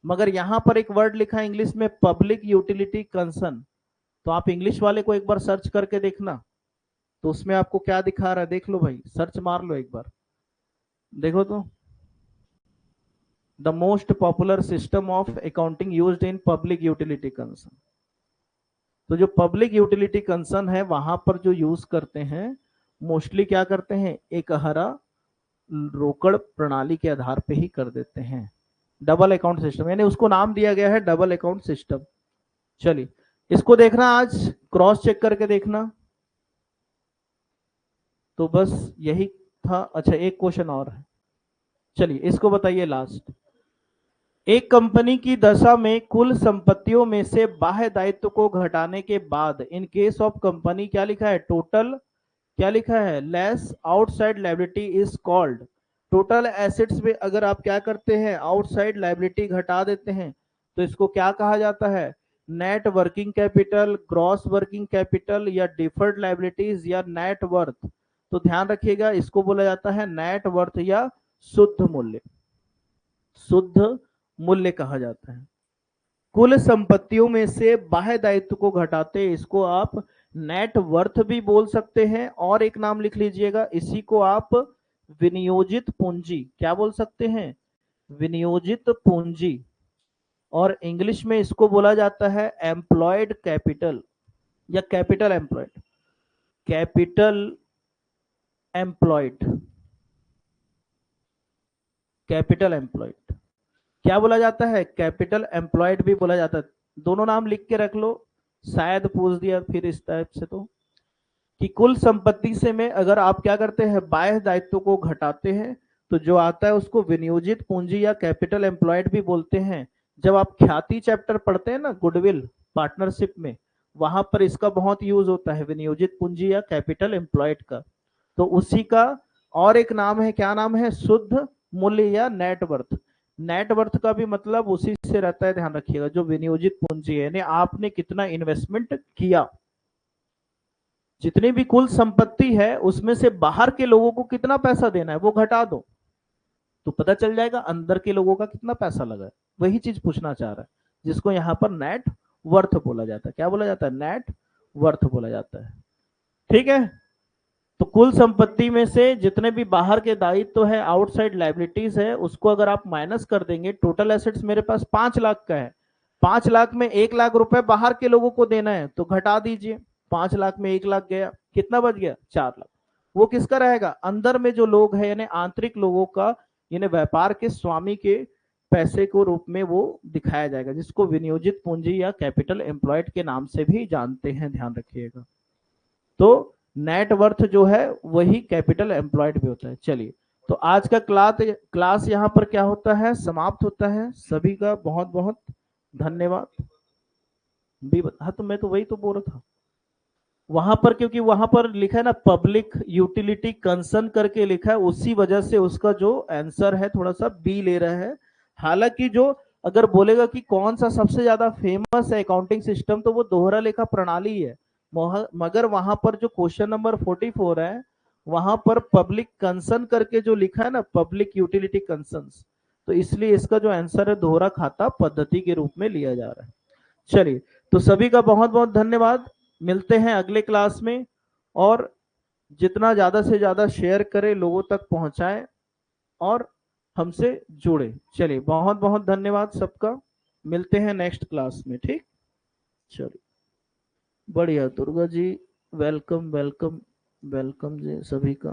मगर यहां पर एक वर्ड लिखा है इंग्लिश में, पब्लिक यूटिलिटी कंसर्न, तो आप इंग्लिश वाले को एक बार सर्च करके देखना, तो उसमें आपको क्या दिखा रहा है, देख लो भाई, सर्च मार लो एक बार, देखो तो, the most popular system of accounting used in public utility concern. तो जो पब्लिक यूटिलिटी कंसर्न है, वहां पर जो यूज करते हैं, मोस्टली क्या करते हैं, एकहरा रोकड़ प्रणाली के आधार पे ही कर देते हैं, डबल अकाउंट सिस्टम, यानी उसको नाम दिया गया है डबल अकाउंट सिस्टम। चलिए इसको देखना, आज क्रॉस चेक करके देखना, तो बस यही था। अच्छा एक क्वेश्चन और है, चलिए इसको बताइए लास्ट। एक कंपनी की दशा में कुल संपत्तियों में से बाह्य दायित्व को घटाने के बाद, इन केस ऑफ कंपनी क्या लिखा है, टोटल क्या लिखा है, less outside liability is called. Total assets में अगर आप क्या करते हैं, आउटसाइड लायबिलिटी घटा देते हैं, तो इसको क्या कहा जाता है, net working capital, gross working capital, या डिफर्ड लायबिलिटीज, या नेट वर्थ। तो ध्यान रखिएगा, इसको बोला जाता है नेट वर्थ या शुद्ध मूल्य, शुद्ध मूल्य कहा जाता है। कुल संपत्तियों में से बाह्य दायित्व को घटाते, इसको आप नेट वर्थ भी बोल सकते हैं, और एक नाम लिख लीजिएगा, इसी को आप विनियोजित पूंजी क्या बोल सकते हैं, विनियोजित पूंजी, और इंग्लिश में इसको बोला जाता है एम्प्लॉयड कैपिटल या capital employed, capital employed, capital employed क्या बोला जाता है, कैपिटल एम्प्लॉयड भी बोला जाता है। दोनों नाम लिख के रख लो, शायद पूछ दिया फिर इस टाइप से, तो कि कुल संपत्ति से में अगर आप क्या करते हैं, बाह्य दायित्व को घटाते हैं, तो जो आता है उसको विनियोजित पूंजी या कैपिटल एम्प्लॉयड भी बोलते हैं। जब आप ख्याति चैप्टर पढ़ते हैं ना, गुडविल पार्टनरशिप में, वहां पर इसका बहुत यूज होता है, विनियोजित पूंजी या कैपिटल एम्प्लॉयड का, तो उसी का और एक नाम है, क्या नाम है, शुद्ध मूल्य या नेटवर्थ। नेटवर्थ का भी मतलब उसी से रहता है, ध्यान रखिएगा, जो विनियोजित पूंजी है, यानी आपने कितना इन्वेस्टमेंट किया। जितनी भी कुल संपत्ति है उसमें से बाहर के लोगों को कितना पैसा देना है वो घटा दो, तो पता चल जाएगा अंदर के लोगों का कितना पैसा लगा है। वही चीज पूछना चाह रहा है, जिसको यहाँ पर नेट वर्थ बोला जाता है। क्या बोला जाता है? नेट वर्थ बोला जाता है। ठीक है, तो कुल संपत्ति में से जितने भी बाहर के दायित्व है, आउटसाइड लाइबिलिटीज है, उसको अगर आप माइनस कर देंगे, टोटल एसेट्स मेरे पास 5 लाख का है, 5 लाख में 1 लाख रुपए बाहर के लोगों को देना है, तो घटा दीजिए, 5 लाख में 1 लाख गया, कितना बच गया? 4 लाख। वो किसका रहेगा? अंदर में जो लोग है, यानी आंतरिक लोगों का, यानी व्यापार के स्वामी के पैसे को रूप में वो दिखाया जाएगा, जिसको विनियोजित पूंजी या कैपिटल एम्प्लॉयड के नाम से भी जानते हैं, ध्यान रखिएगा। तो नेटवर्थ जो है वही कैपिटल एम्प्लॉयड भी होता है। चलिए, तो आज का क्लास यहाँ पर क्या होता है, समाप्त होता है। सभी का बहुत बहुत धन्यवाद। हाँ, तो मैं तो वही तो बोल रहा था वहां पर, क्योंकि वहां पर लिखा है ना पब्लिक यूटिलिटी कंसर्न करके लिखा है, उसी वजह से उसका जो आंसर है थोड़ा सा बी ले रहा है। हालांकि जो अगर बोलेगा कि कौन सा सबसे ज्यादा फेमस है अकाउंटिंग सिस्टम, तो वो दोहरा लेखा प्रणाली है। मगर वहां पर जो क्वेश्चन नंबर 44 है, वहां पर पब्लिक कंसर्न करके जो लिखा है ना, पब्लिक यूटिलिटी कंसर्न, तो इसलिए इसका जो आंसर है दोहरा खाता पद्धति के रूप में लिया जा रहा है। चलिए, तो सभी का बहुत बहुत धन्यवाद। मिलते हैं अगले क्लास में, और जितना ज्यादा से ज्यादा शेयर करें, लोगों तक पहुंचाएं और हमसे जुड़े। चलिए, बहुत बहुत धन्यवाद सबका। मिलते हैं नेक्स्ट क्लास में, ठीक। चलिए, बढ़िया Durga ji, welcome welcome welcome जी सभी का।